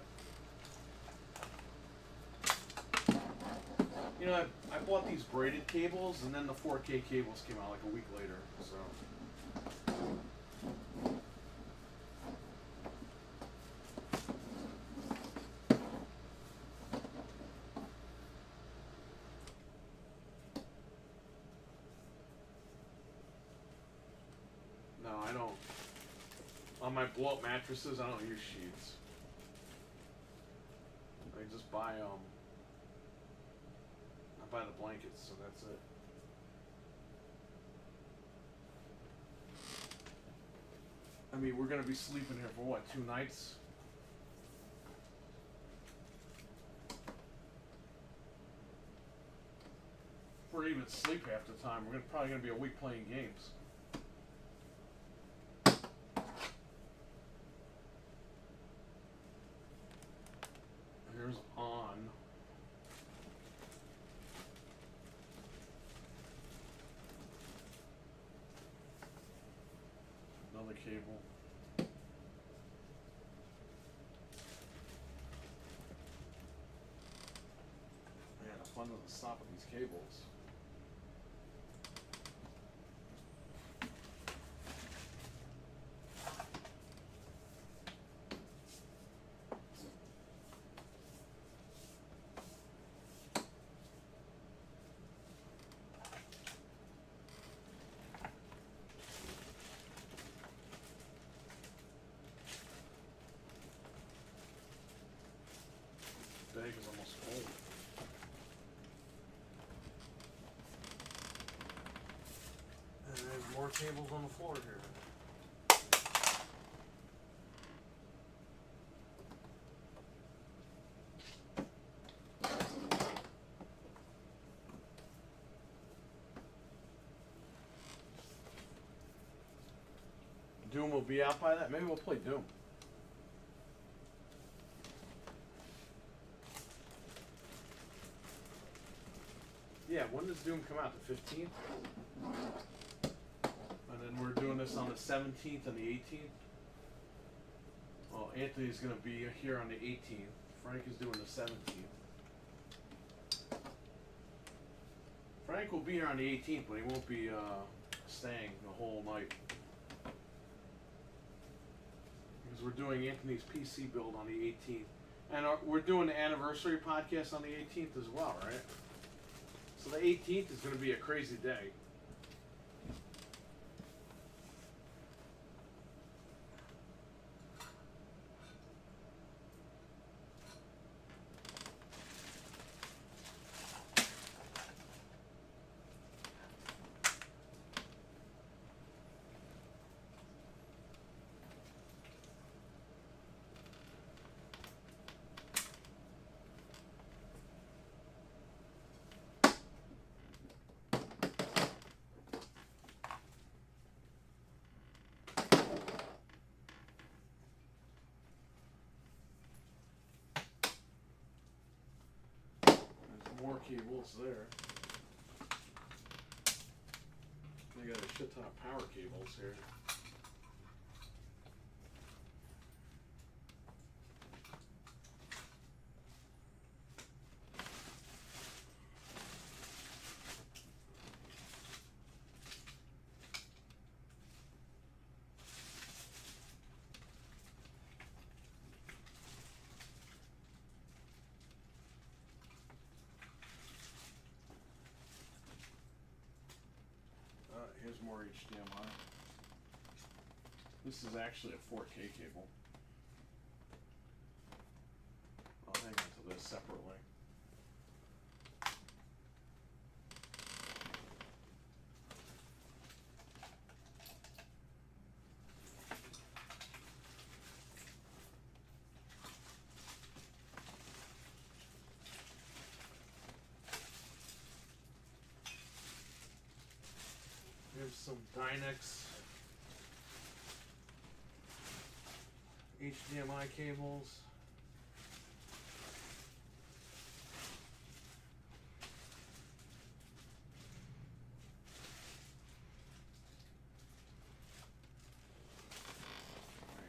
Speaker 1: You know, I bought these braided cables, and then the 4K cables came out like a week later. So. No, I don't. On my blow-up mattresses, I don't use sheets. I just buy I buy the blankets, so that's it. I mean, we're gonna be sleeping here for what, 2 nights? If we're even asleep half the time, we're probably gonna be awake playing games. Here's on. Another cable. Man, the fun doesn't stop with these cables. Bag is almost full. cables on the floor here. Doom will be out by that. Maybe we'll play Doom. Yeah, when does Doom come out? The 15th? And then we're doing this on the 17th and the 18th. Well, Anthony's going to be here on the 18th. Frank is doing the 17th. Frank will be here on the 18th, but he won't be staying the whole night. Because we're doing Anthony's PC build on the 18th. And we're doing the anniversary podcast on the 18th as well, right? So the 18th is going to be a crazy day. More cables there. They got a shit ton of power cables here. Here's more HDMI. This is actually a 4K cable. I'll hang on to this separately. Here's some Dynex HDMI cables.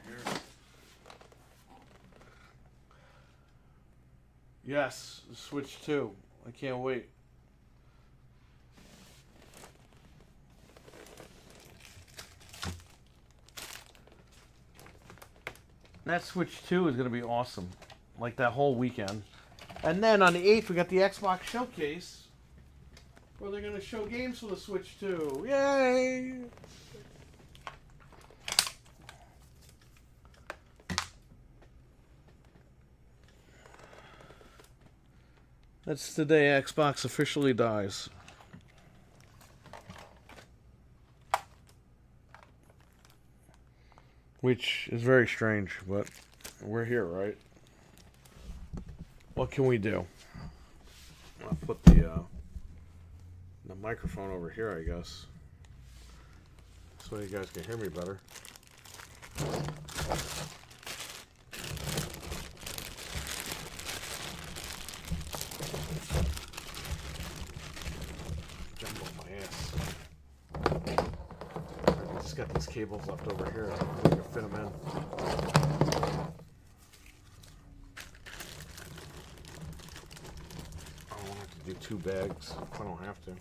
Speaker 1: Right here. Yes, Switch 2. I can't wait. That Switch 2 is going to be awesome. Like that whole weekend. And then on the 8th, we got the Xbox Showcase, where they're going to show games for the Switch 2. Yay! That's the day Xbox officially dies. Which is very strange, but we're here, right? What can we do? I'll put the microphone over here, I guess, so you guys can hear me better. Jumbo my ass. I just got these cables left over here. I can fit them in. Do 2 bags. I don't have to.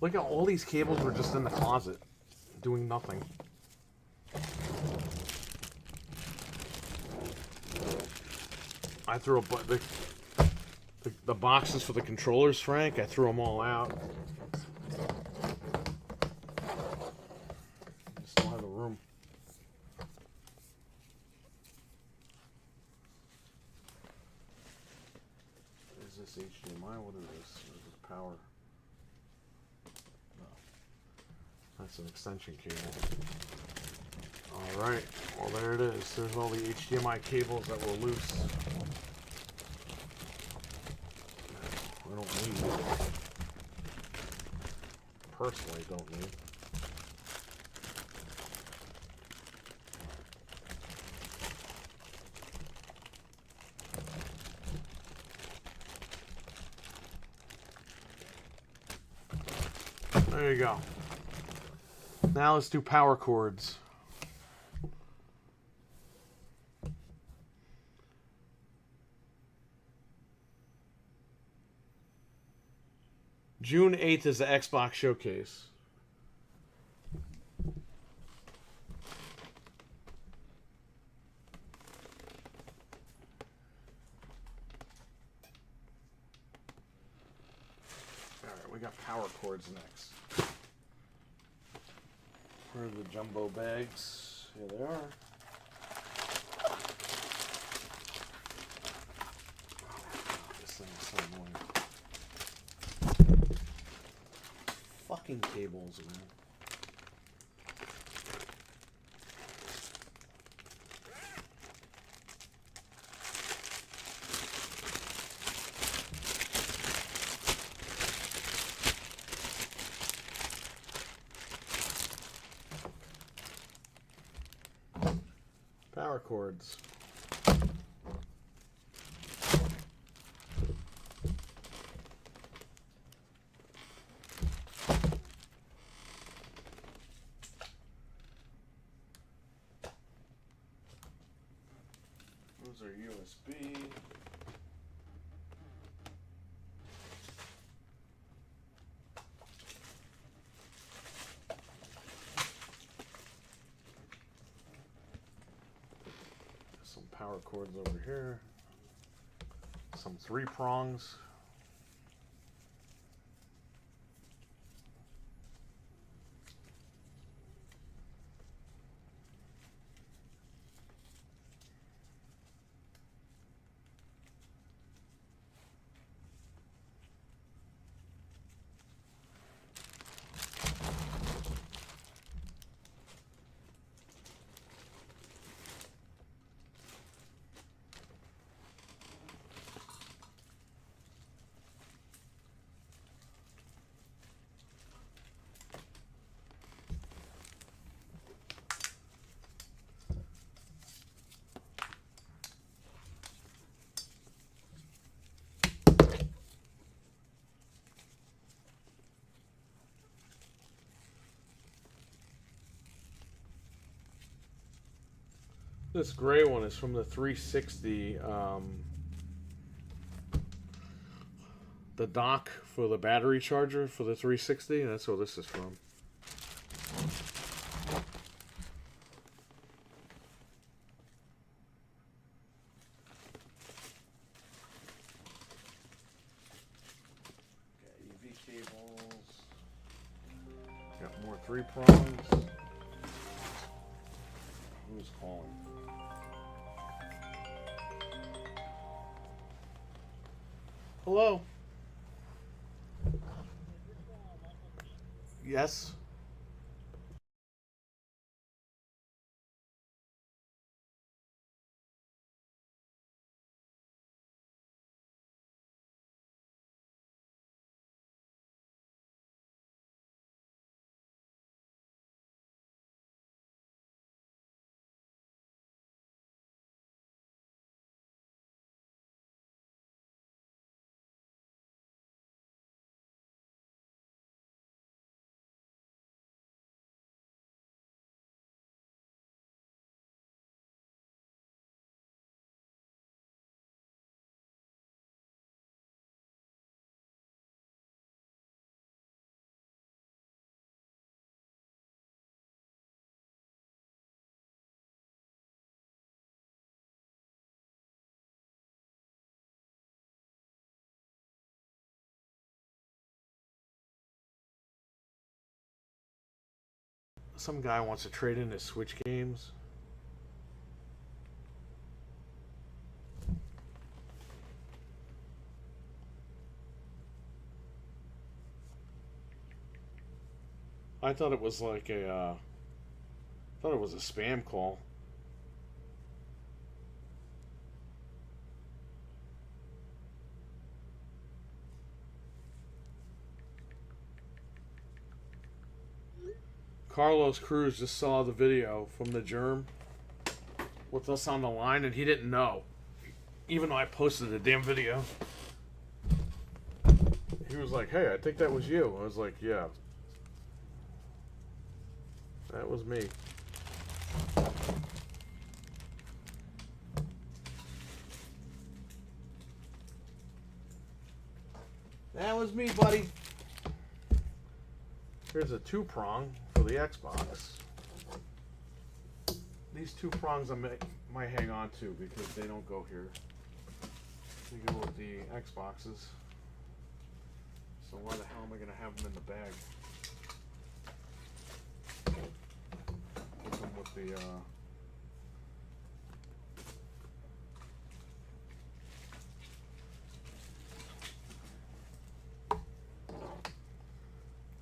Speaker 1: Look at all these cables were just in the closet, doing nothing. I threw the boxes for the controllers, Frank. I threw them all out. I still have the room. This HDMI, what is this? This is power. That's an extension cable. Alright, well there it is. There's all the HDMI cables that were loose. I don't need. Personally don't need. There you go. Now let's do power cords. June 8th is the Xbox Showcase. Alright, we got power cords next. Where are the jumbo bags? Here they are. Oh, this thing is so annoying. Fucking cables, man. Power cords. Those are USB. Some power cords over here. Some 3-prongs. This gray one is from the 360. The dock for the battery charger for the 360. That's what this is from. Got EV cables. Got more 3-prongs. Who's calling? Hello? Yes? Some guy wants to trade in his Switch games. I thought it was like a, thought it was a spam call. Carlos Cruz just saw the video from the germ with us on the line, and he didn't know, even though I posted the damn video. He was like, "Hey, I think that was you." I was like, "Yeah, that was me." That was me, buddy. Here's a 2-prong for the Xbox. These 2 prongs I might hang on to because they don't go here. They go with the Xboxes. So why the hell am I going to have them in the bag? Put them with the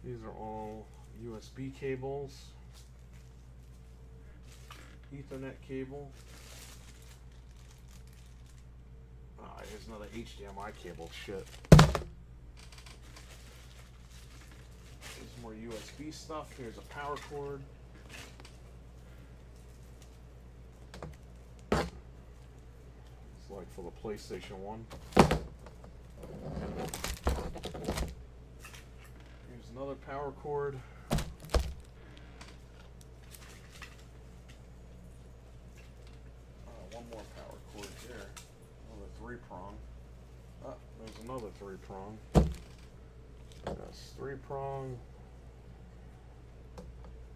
Speaker 1: these are all USB cables, Ethernet cable. Ah, here's another HDMI cable. Shit. Here's more USB stuff. Here's a power cord. It's like for the PlayStation 1. Here's another power cord. One more power cord there. Another 3-prong. Ah, there's another 3-prong. Yes, 3-prong.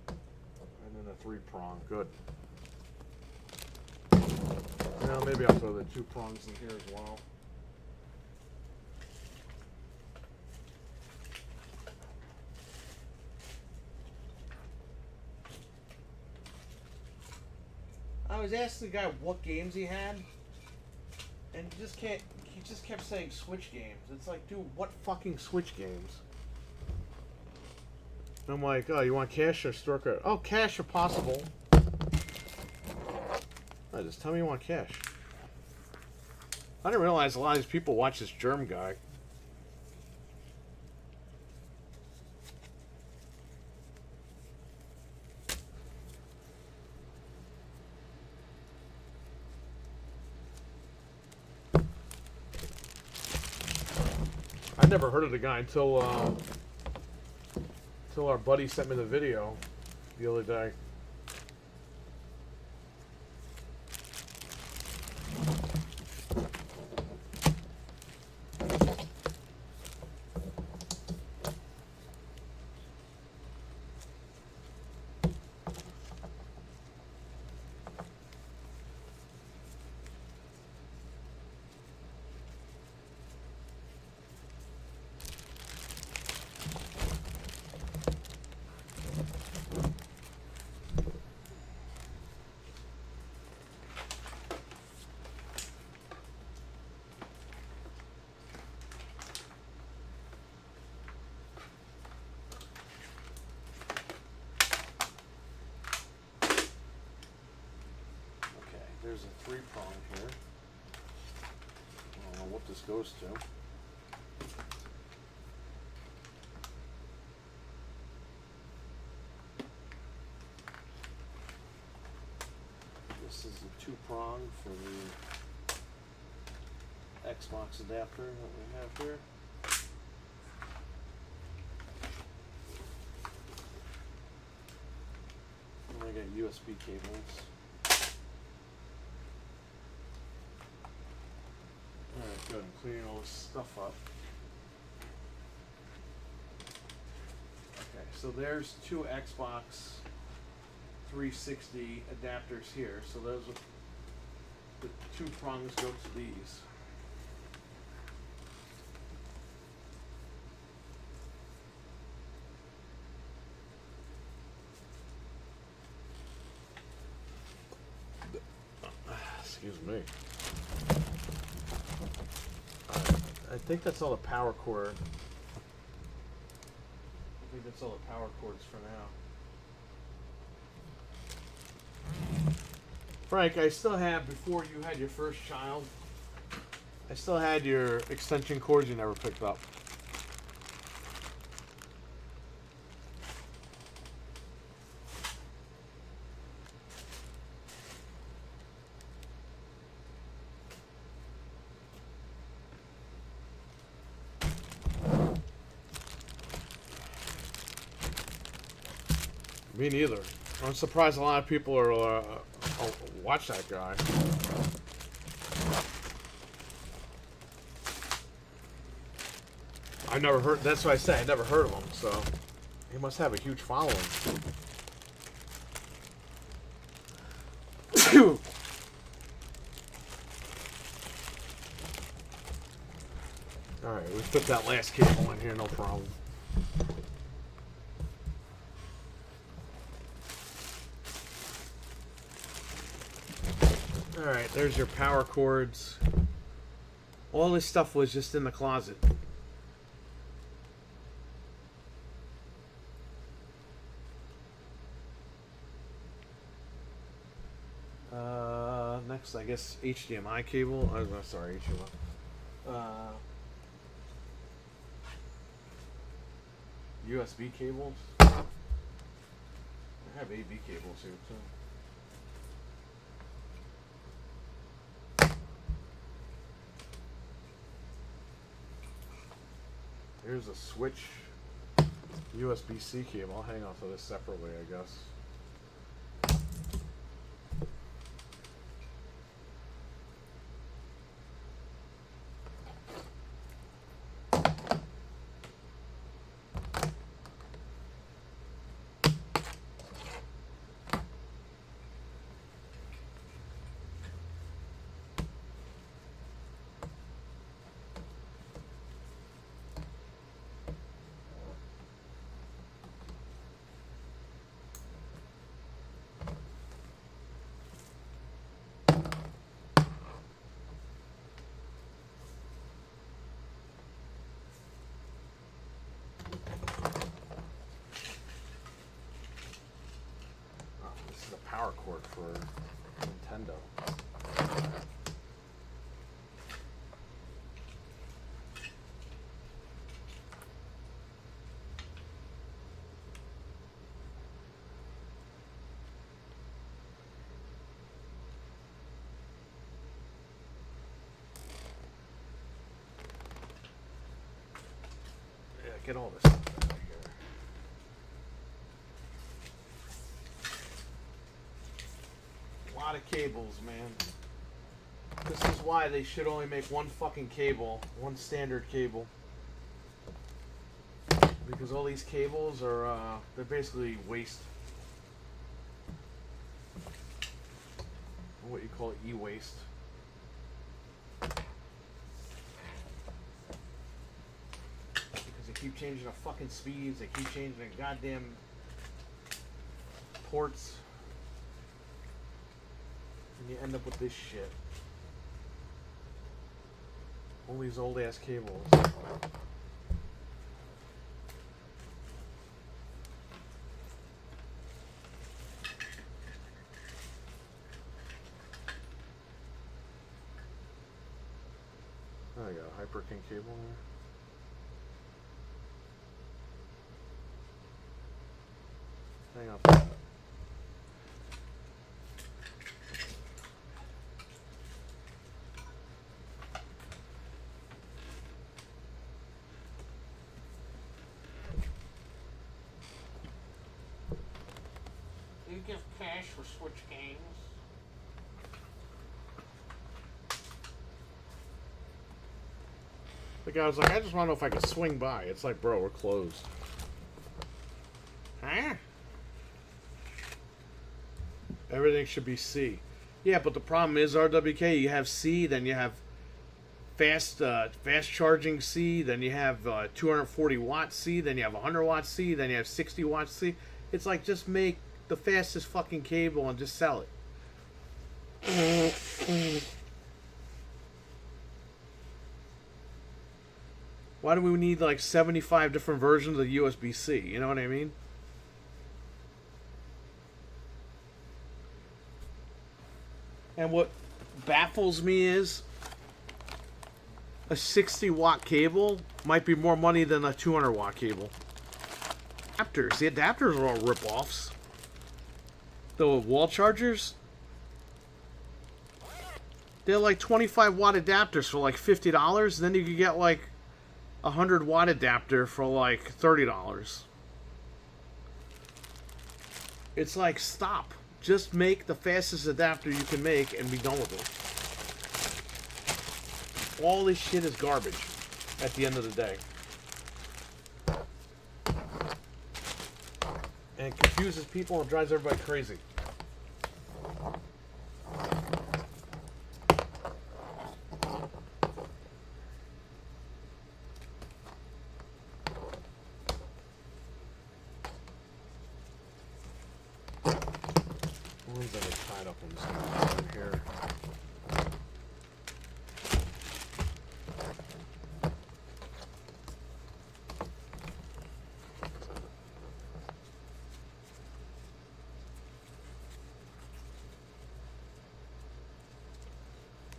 Speaker 1: And then a 3-prong. Good. Now maybe I'll throw the 2 prongs in here as well. I was asking the guy what games he had, and he just kept saying Switch games. It's like, dude, what fucking Switch games? And I'm like, oh, you want cash or store credit? Oh, cash if possible. Oh, just tell me you want cash. I didn't realize a lot of these people watch this germ guy. I never heard of the guy until our buddy sent me the video the other day. There's a 3-prong here. I don't know what this goes to. This is a 2-prong for the Xbox adapter that we have here. And I got USB cables. Alright, good. I'm cleaning all this stuff up. Okay, so there's 2 Xbox 360 adapters here. So those are the 2 prongs go to these. Excuse me. I think that's all the power cord. think that's all the power cords for now. Frank, I still have, before you had your first child, I still had your extension cords you never picked up. Me neither. I'm surprised a lot of people are watch that guy. I never heard. That's what I said. I never heard of him. So he must have a huge following. All right, we put that last cable in here. No problem. Alright, there's your power cords. All this stuff was just in the closet. Next, I guess, HDMI cable. Sorry, HDMI. USB cables. I have AV cables here, too. Here's a switch USB-C cable. I'll hang on to this separately, I guess. Power cord for Nintendo. Yeah, get all this stuff out of here. Lot of cables, man. This is why they should only make one fucking cable, one standard cable. Because all these cables are, they're basically waste. What you call e-waste. Because they keep changing the fucking speeds, they keep changing the goddamn ports. And you end up with this shit. All these old ass cables. Oh, I got a Hyperkin cable there. Hang on for that.
Speaker 2: You give cash for Switch games?
Speaker 1: The guy was like, I just want to know if I can swing by. It's like, bro, we're closed. Huh? Everything should be C. Yeah, but the problem is RWK, you have C, then you have fast charging C, then you have 240 watt C, then you have 100 watt C, then you have 60 watt C. It's like, just make the fastest fucking cable and just sell it. Why do we need like 75 different versions of USB-C? You know what I mean? And what baffles me is a 60-watt cable might be more money than a 200-watt cable. Adapters. The adapters are all rip-offs. The wall chargers, they're like 25-watt adapters for like $50. Then you could get like a 100-watt adapter for like $30. It's like, stop. Just make the fastest adapter you can make and be done with it. All this shit is garbage at the end of the day. And it confuses people and drives everybody crazy. Ones that are tied up in something here.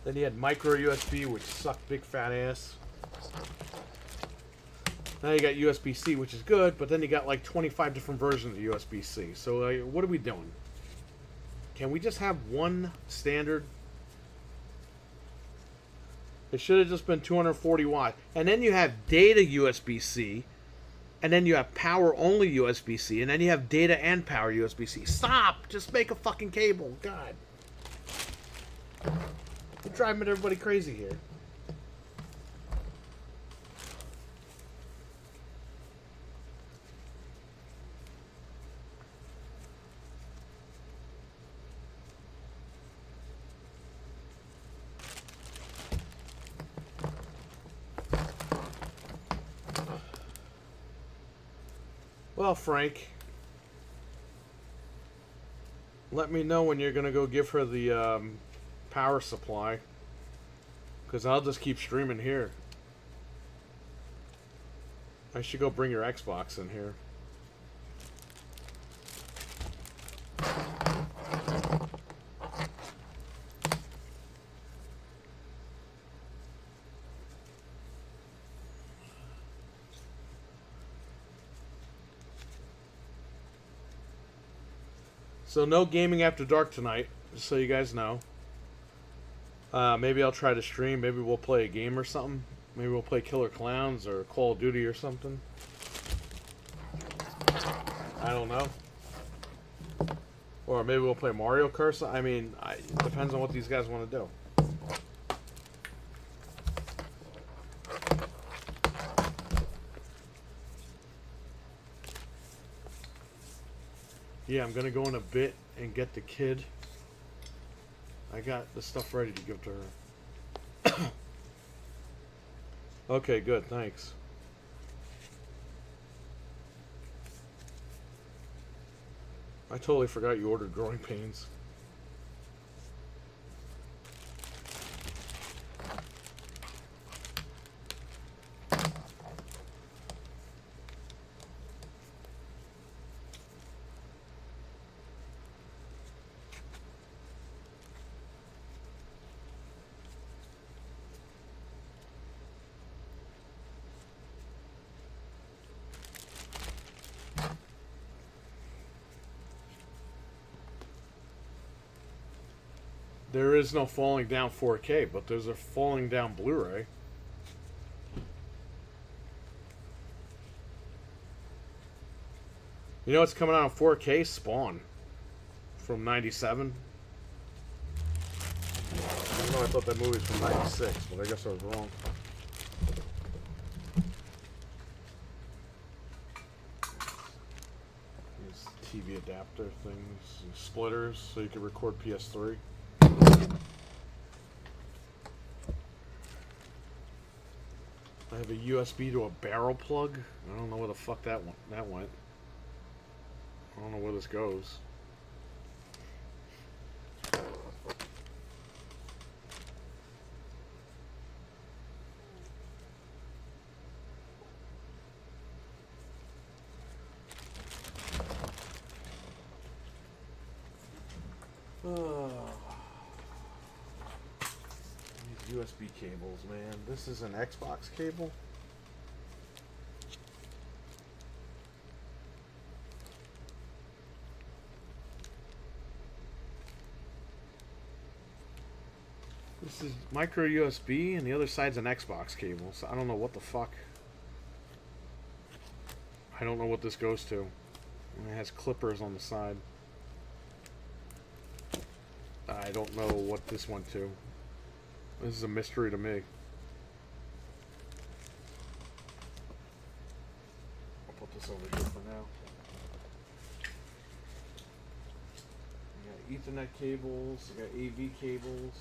Speaker 1: Then you had micro USB, which sucked big fat ass. Now you got USB-C, which is good, but then you got like 25 different versions of USB-C. So what are we doing? Can we just have one standard? It should have just been 240 watt. And then you have data USB-C, and then you have power only USB-C, and then you have data and power USB-C. Stop! Just make a fucking cable. God. You're driving everybody crazy here. Well, Frank, let me know when you're going to go give her the power supply, because I'll just keep streaming here. I should go bring your Xbox in here. So no gaming after dark tonight, just so you guys know. Maybe I'll try to stream. Maybe we'll play a game or something. Maybe we'll play Killer Clowns or Call of Duty or something. I don't know. Or maybe we'll play Mario Kart. I mean, it depends on what these guys want to do. Yeah, I'm gonna go in a bit and get the kid. I got the stuff ready to give to her. Okay, good, thanks. I totally forgot you ordered growing pains. There is no falling down 4K, but there's a falling down Blu-ray. You know what's coming out on 4K? Spawn. From 97. I thought that movie was from 96, but I guess I was wrong. These TV adapter things, and splitters, so you can record PS3. I have a USB to a barrel plug. I don't know where the fuck that went. I don't know where this goes. USB cables, man. This is an Xbox cable. This is micro USB, and the other side's an Xbox cable. So I don't know what the fuck. I don't know what this goes to. And it has clippers on the side. I don't know what this went to. This is a mystery to me. I'll put this over here for now. We got Ethernet cables, we got AV cables.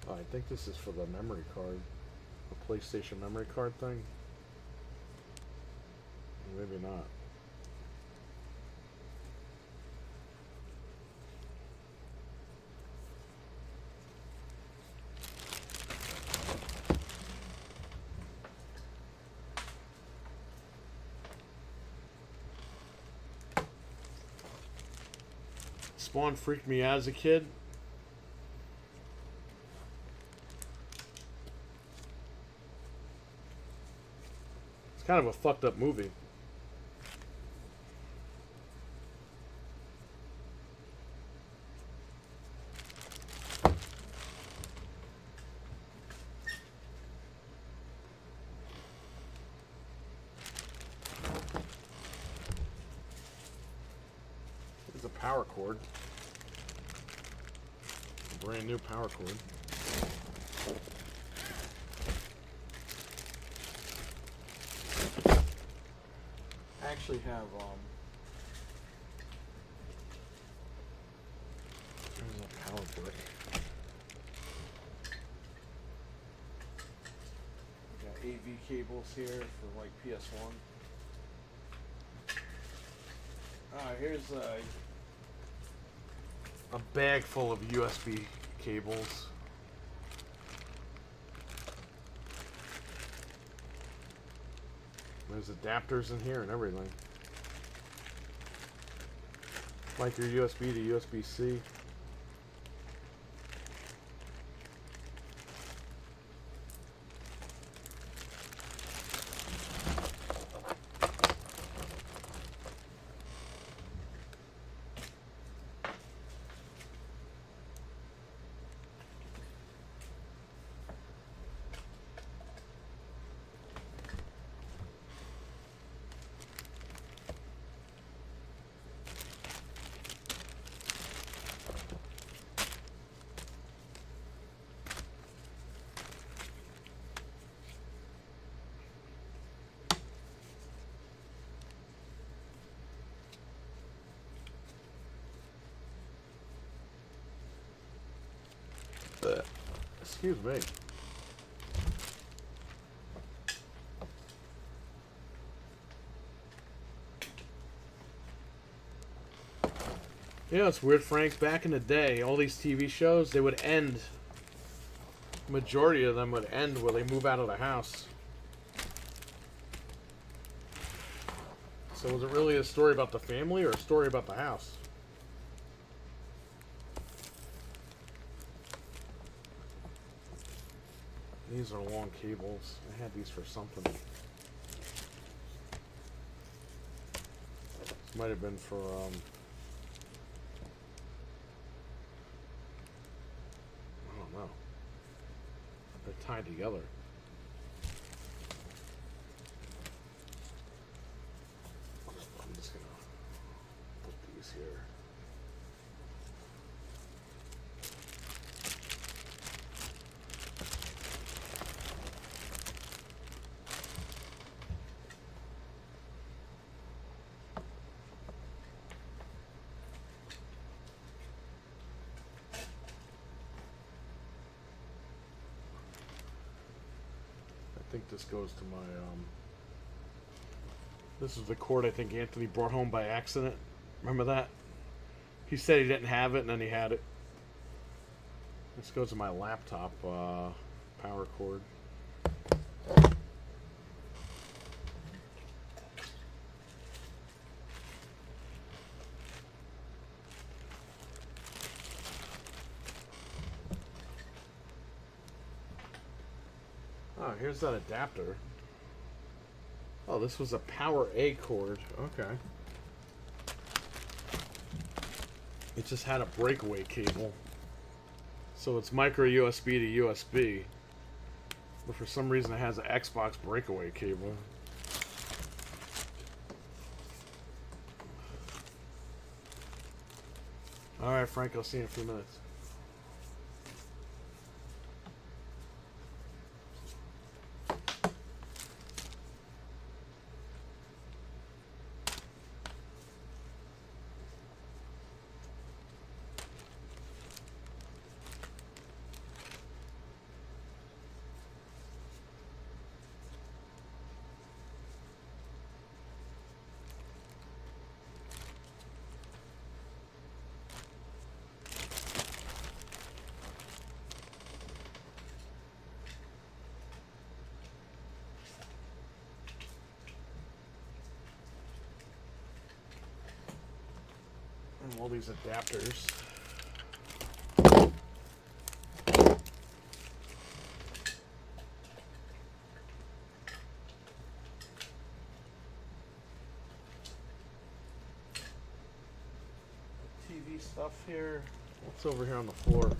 Speaker 1: Oh, I think this is for the memory card. The PlayStation memory card thing. Maybe not. Spawn freaked me out as a kid. It's kind of a fucked up movie. There's a power cord. A brand new power cord. I actually have there's a power brick. We got AV cables here for like PS1. Here's a bag full of USB cables. There's adapters in here and everything. Like your USB to USB-C. Excuse me. Yeah, it's weird, Frank. Back in the day, all these TV shows, they would end. Majority of them would end where they move out of the house. So was it really a story about the family or a story about the house? These are long cables. I had these for something. This might have been for, I don't know. They're tied together. I'm just gonna put these here. I think this goes to my, this is the cord I think Anthony brought home by accident. Remember that? He said he didn't have it and then he had it. This goes to my laptop, power cord. Oh, here's that adapter. Oh, this was a power A cord. Okay. It just had a breakaway cable. So it's micro USB to USB. But for some reason it has an Xbox breakaway cable. Alright, Frank, I'll see you in a few minutes. And all these adapters. TV stuff here. What's over here on the floor?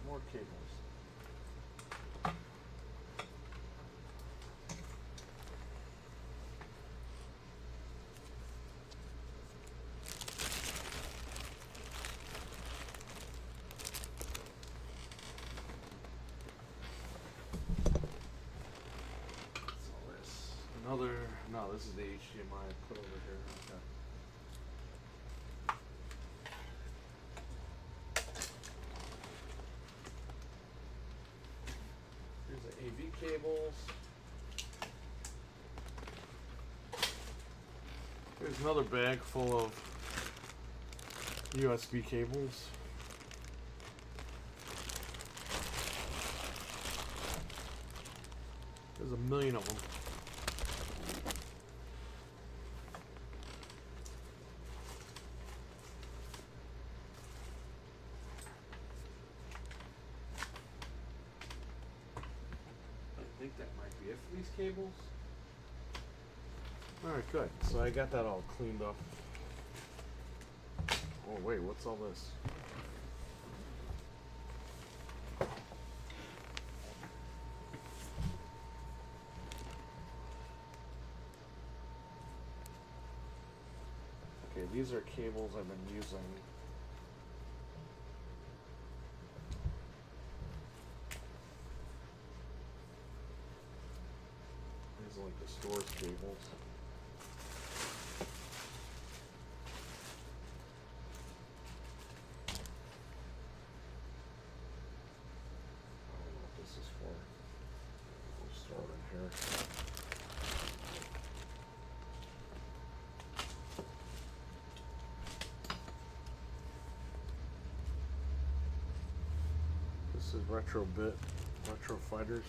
Speaker 1: More cables. Another, no, this is the HDMI I put over here. Okay. Here's the AV cables. Here's another bag full of USB cables. There's a million of them. I think that might be it for these cables. Alright, good. So I got that all cleaned up. Oh wait, what's all this? Okay, these are cables I've been using. These are like the storage cables. I don't know what this is for. We'll store it in here. This is Retro Fighters.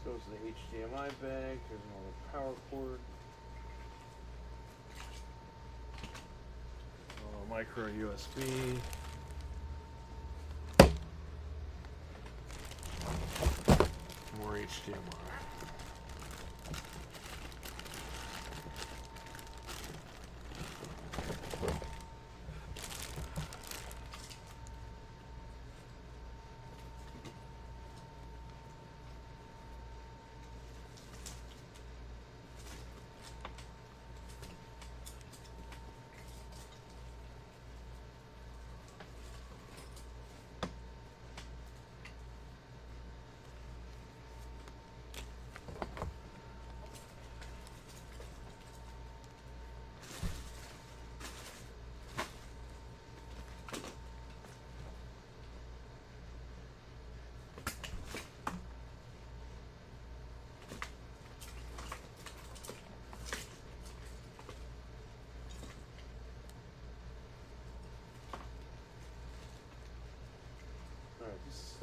Speaker 1: Goes to the HDMI bag. Here's another power cord. Micro USB. More HDMI.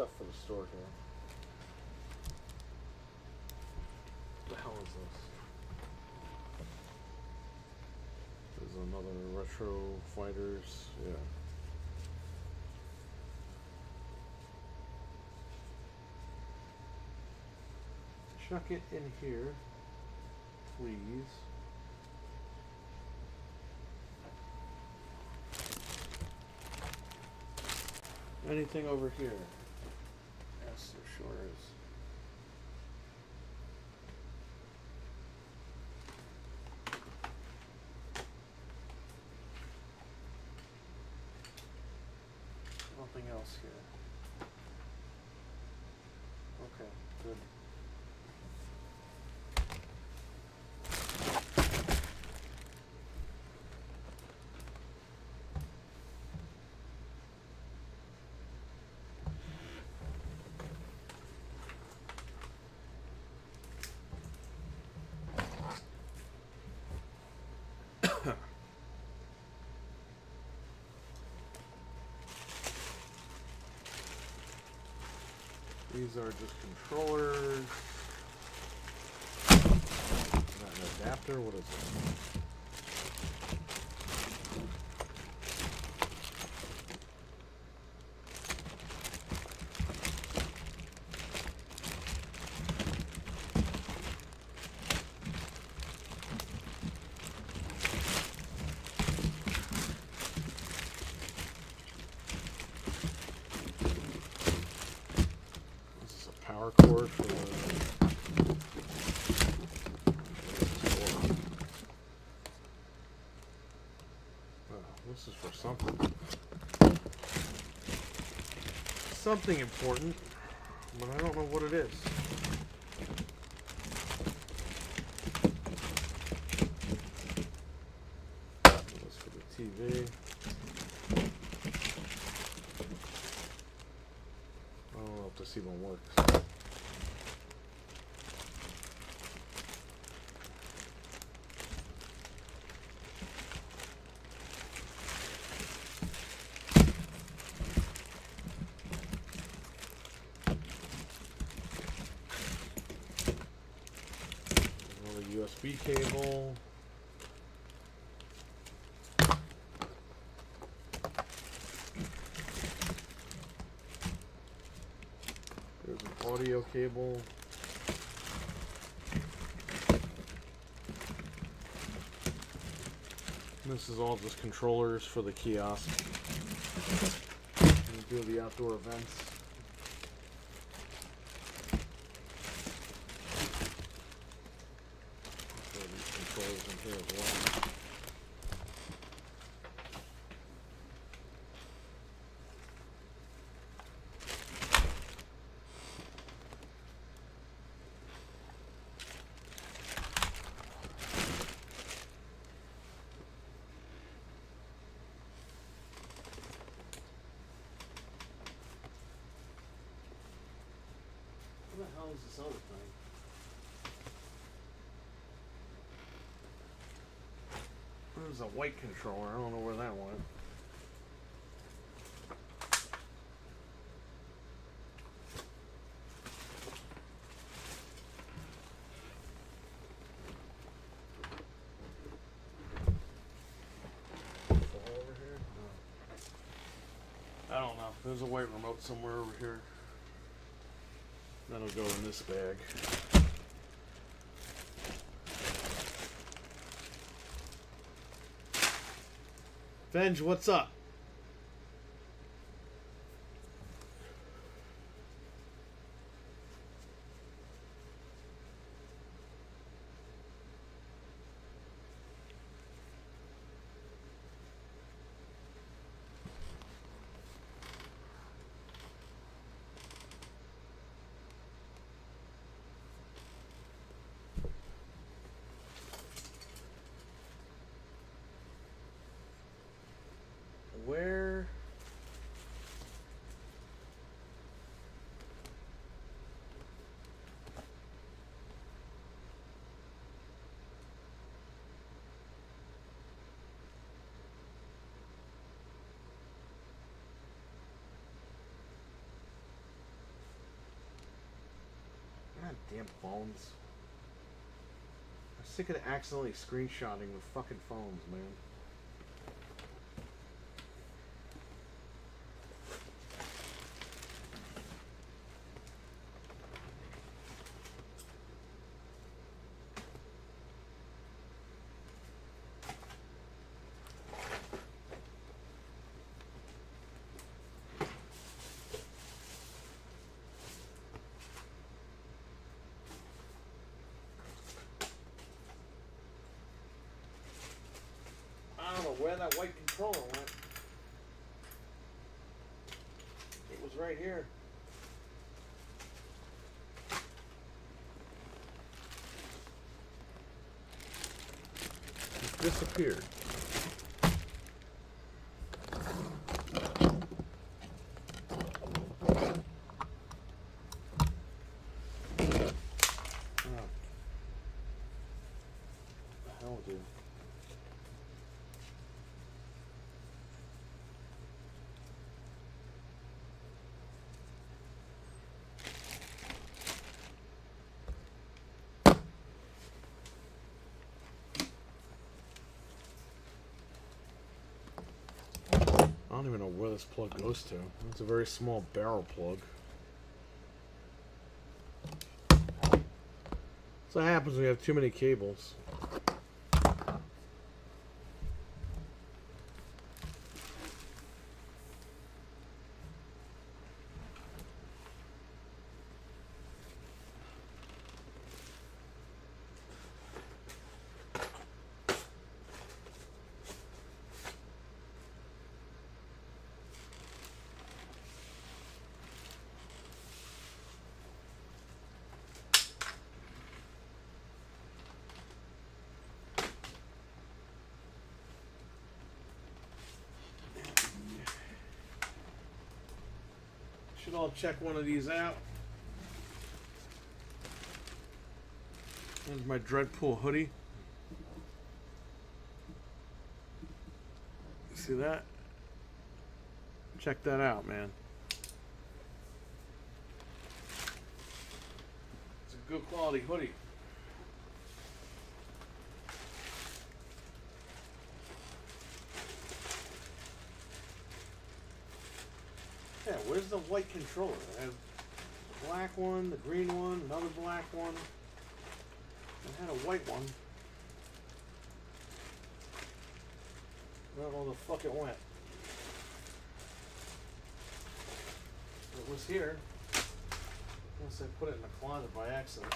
Speaker 1: stuff for the store here. What the hell is this? There's another Retro Fighters. Yeah. Chuck it in here, please. Anything over here? Yes, there sure is. Nothing else here. Okay, good. These are just controllers. Not an adapter. What is it? Power cord for the this is for something important, but I don't know what it is. This for the TV. I don't know if this even works. USB cable. There's an audio cable. This is all just controllers for the kiosk. We do the outdoor events. In here as well. What the hell is this other thing? There's a white controller. I don't know where that went. Over here? No. I don't know. There's a white remote somewhere over here. That'll go in this bag. Venge, what's up? Where? Damn phones. I'm sick of accidentally screenshotting with fucking phones, man. I don't know where that white controller went. It was right here. It disappeared. Oh. The hell, dude. I don't even know where this plug goes to. It's a very small barrel plug. So what happens when you have too many cables. Should all check one of these out. There's my Dreadpool hoodie. See that? Check that out, man. It's a good quality hoodie. Yeah, where's the white controller? I have the black one, the green one, another black one. I had a white one. I don't know where the fuck it went. It was here. Unless I put it in the closet by accident.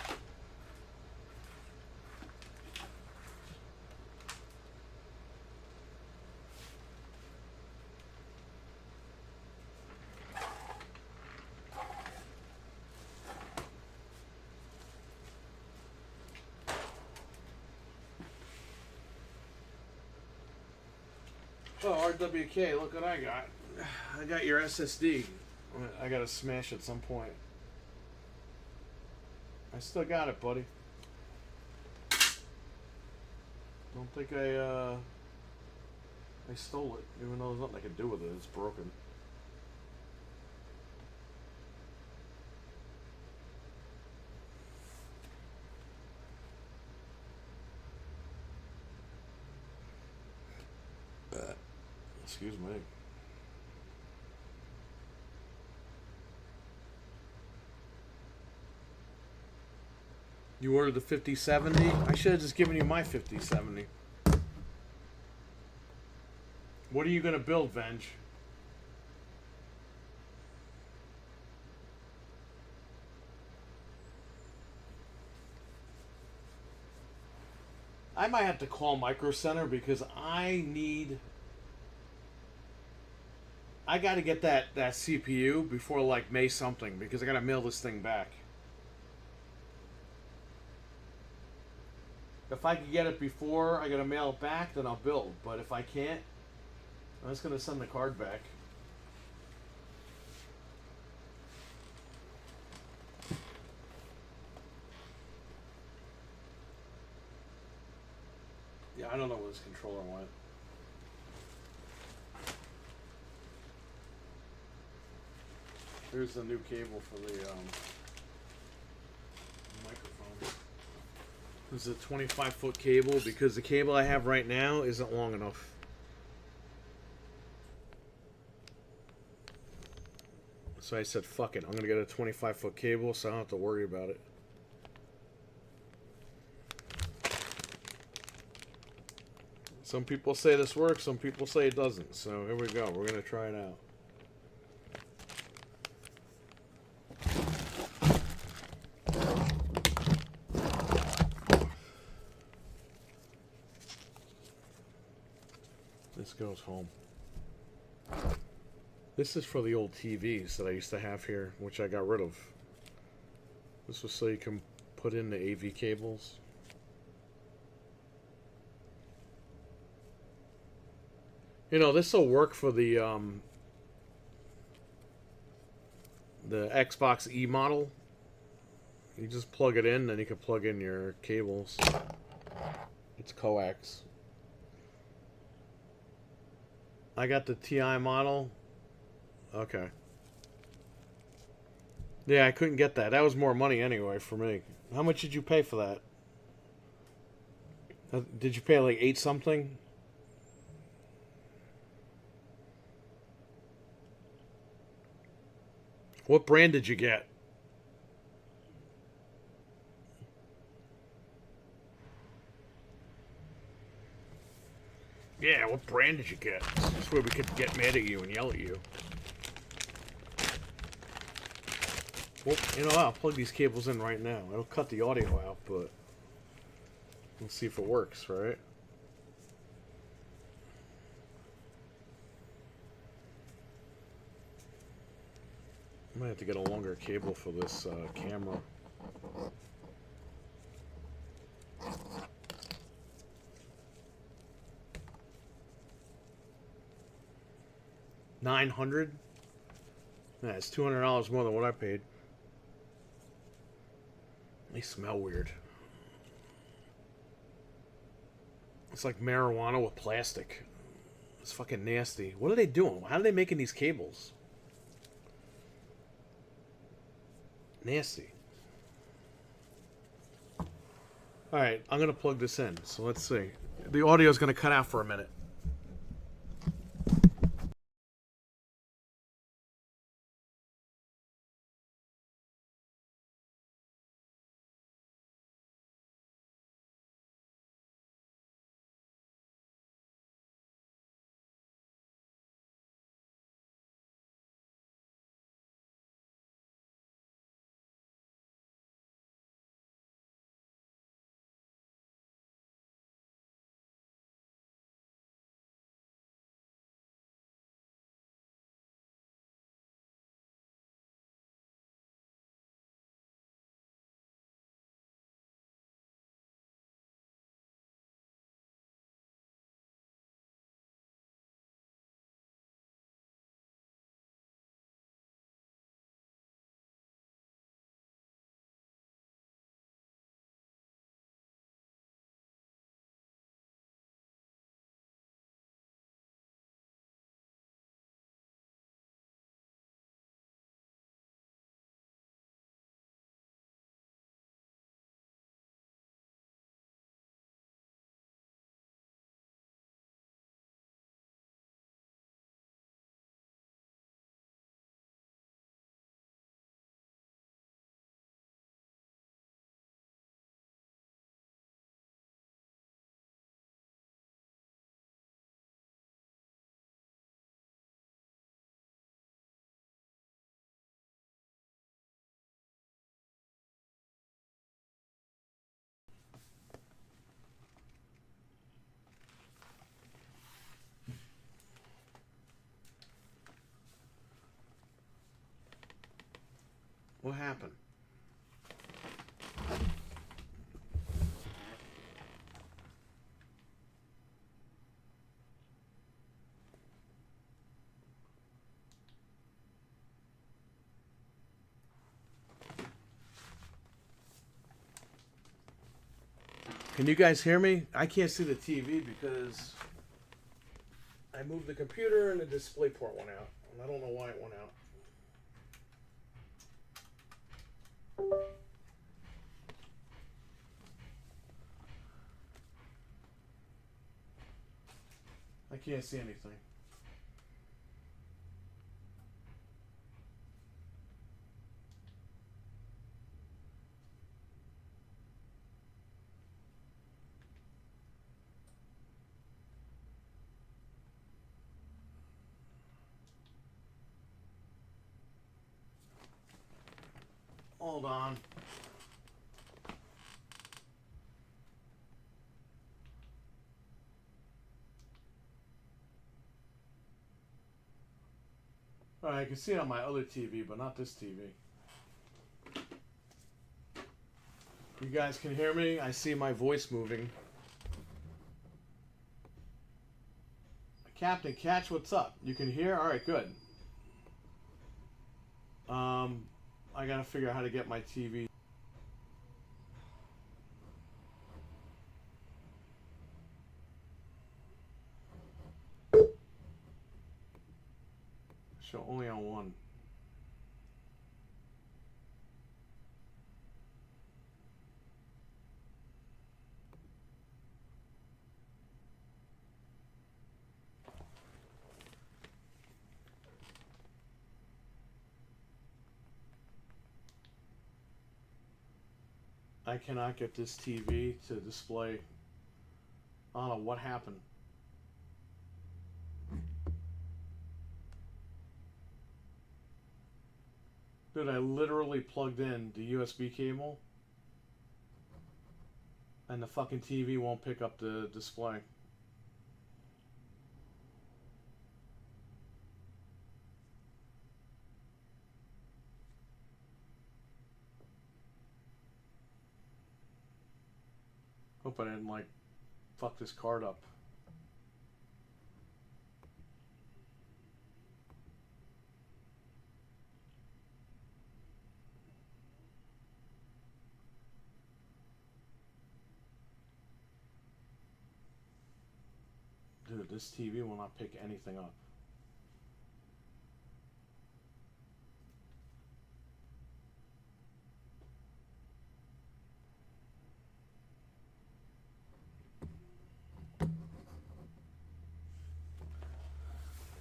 Speaker 1: Oh, RWK, look what I got. I got your SSD. I gotta smash at some point. I still got it, buddy. Don't think I stole it, even though there's nothing I can do with it. It's broken. Excuse me. You ordered the 5070? I should have just given you my 5070. What are you gonna build, Venge? I might have to call Micro Center because I gotta get that CPU before like May something because I gotta mail this thing back. If I can get it before I gotta mail it back, then I'll build. But if I can't, I'm just gonna send the card back. Yeah, I don't know where this controller went. Here's the new cable for the This is a 25-foot cable because the cable I have right now isn't long enough. So I said, fuck it. I'm going to get a 25-foot cable so I don't have to worry about it. Some people say this works, some people say it doesn't. So here we go. We're going to try it out. This goes home. This is for the old TVs that I used to have here, which I got rid of. This was so you can put in the AV cables. You know, this will work for the Xbox E model. You just plug it in, then you can plug in your cables. It's coax. I got the TI model. Okay. Yeah, I couldn't get that. That was more money anyway for me. How much did you pay for that? Did you pay like 8 something? What brand did you get? Yeah, what brand did you get? This way we could get mad at you and yell at you. Well, you know, I'll plug these cables in right now. It'll cut the audio out, but we'll see if it works, right? I might have to get a longer cable for this camera. $900? Yeah, it's $200 more than what I paid. They smell weird. It's like marijuana with plastic. It's fucking nasty. What are they doing? How are they making these cables? Nasty. Alright, I'm going to plug this in. So let's see. The audio is going to cut out for a minute. What happened? Can you guys hear me? I can't see the TV because I moved the computer and the display port went out. And I don't know why it went out. I can't see anything. Hold on. Alright, I can see it on my other TV, but not this TV. You guys can hear me? I see my voice moving. Captain Catch, what's up? You can hear? Alright, good. I gotta figure out how to get my TV. Show only on one. I cannot get this TV to display. I don't know what happened. Dude, I literally plugged in the USB cable and the fucking TV won't pick up the display. Hope I didn't like fuck this card up. Dude, this TV will not pick anything up.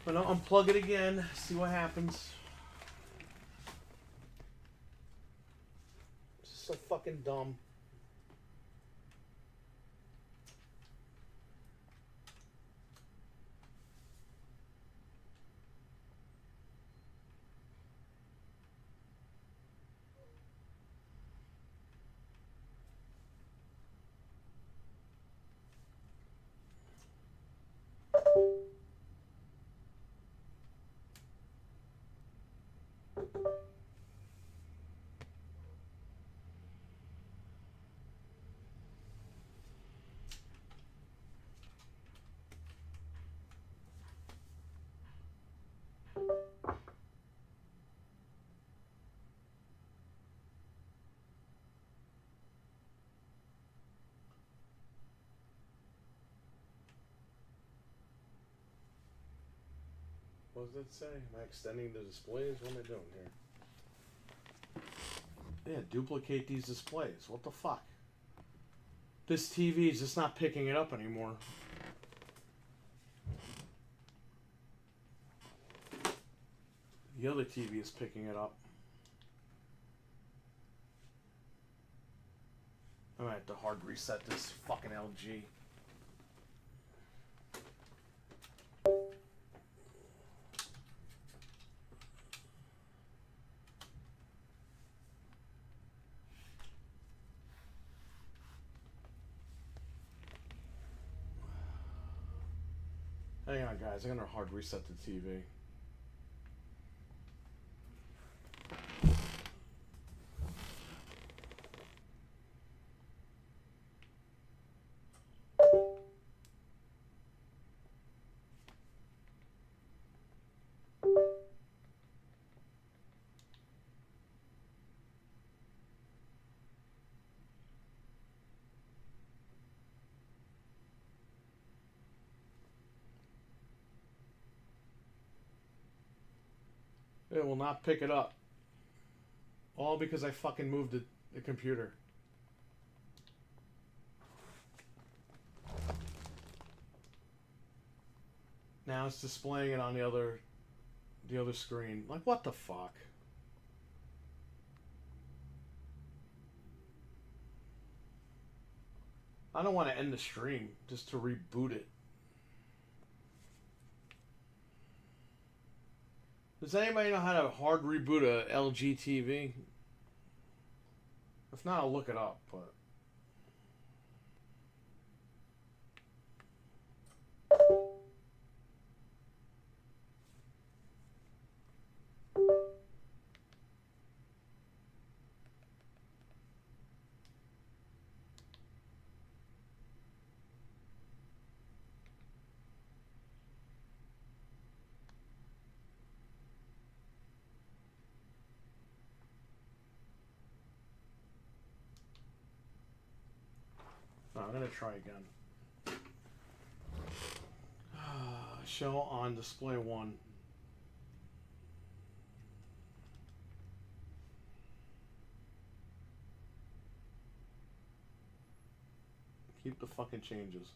Speaker 1: But I'll unplug it again, see what happens. This is so fucking dumb. What does it say? Am I extending the displays? What am I doing here? Yeah, duplicate these displays. What the fuck? This TV is just not picking it up anymore. The other TV is picking it up. I'm gonna have to hard reset this fucking LG. Hang on, guys. I'm gonna hard reset the TV. It will not pick it up. All because I fucking moved the computer. Now it's displaying it on the other screen. Like, what the fuck? I don't want to end the stream just to reboot it. Does anybody know how to hard reboot a LG TV? If not, I'll look it up, but... No, I'm gonna try again. Show on display 1. Keep the fucking changes.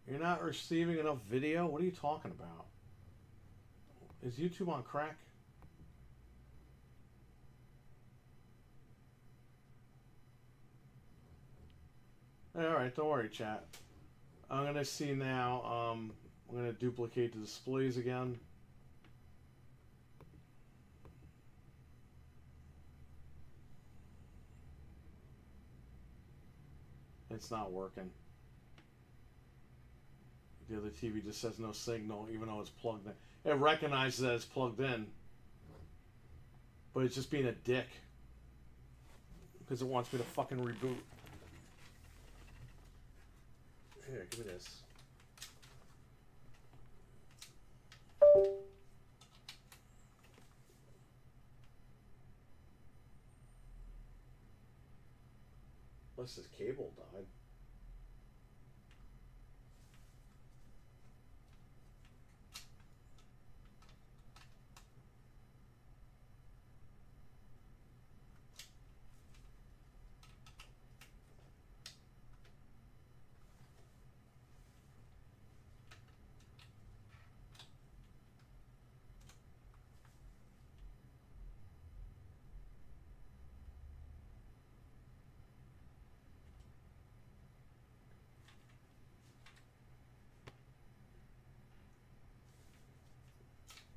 Speaker 1: You're not receiving enough video? What are you talking about? Is YouTube on crack? Alright, don't worry, chat. I'm gonna see now, I'm gonna duplicate the displays again. It's not working. The other TV just says no signal, even though it's plugged in. It recognizes that it's plugged in, but it's just being a dick because it wants me to fucking reboot. Here, give me this. Unless this cable died.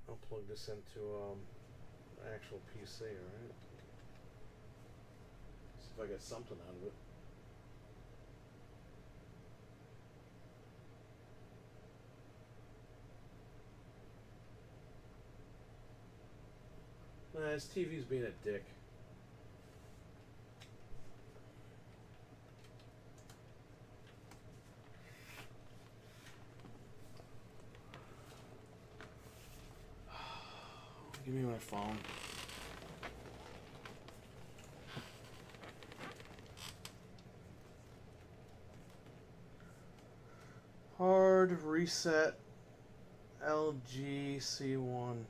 Speaker 1: I'll plug this into an actual PC, alright? See if I get something out of it. Nah, this TV's being a dick. Give me my phone. Hard reset LG C1.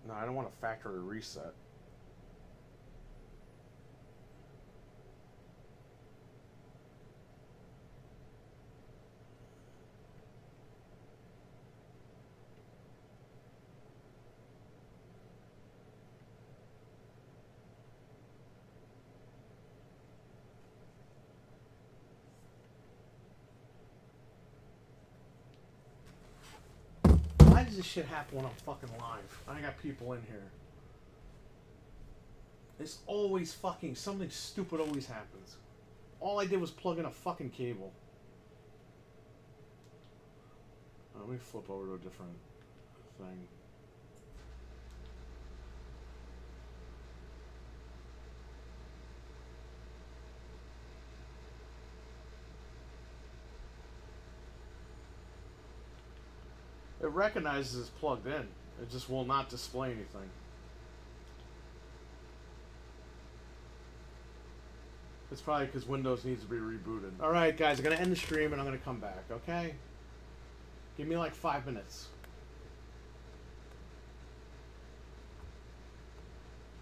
Speaker 1: No, I don't want a factory reset. Why does this shit happen when I'm fucking live? I got people in here. It's always fucking, something stupid always happens. All I did was plug in a fucking cable. Let me flip over to a different thing. It recognizes it's plugged in. It just will not display anything. It's probably because Windows needs to be rebooted. Alright guys, I'm going to end the stream and I'm going to come back, okay? Give me like 5 minutes.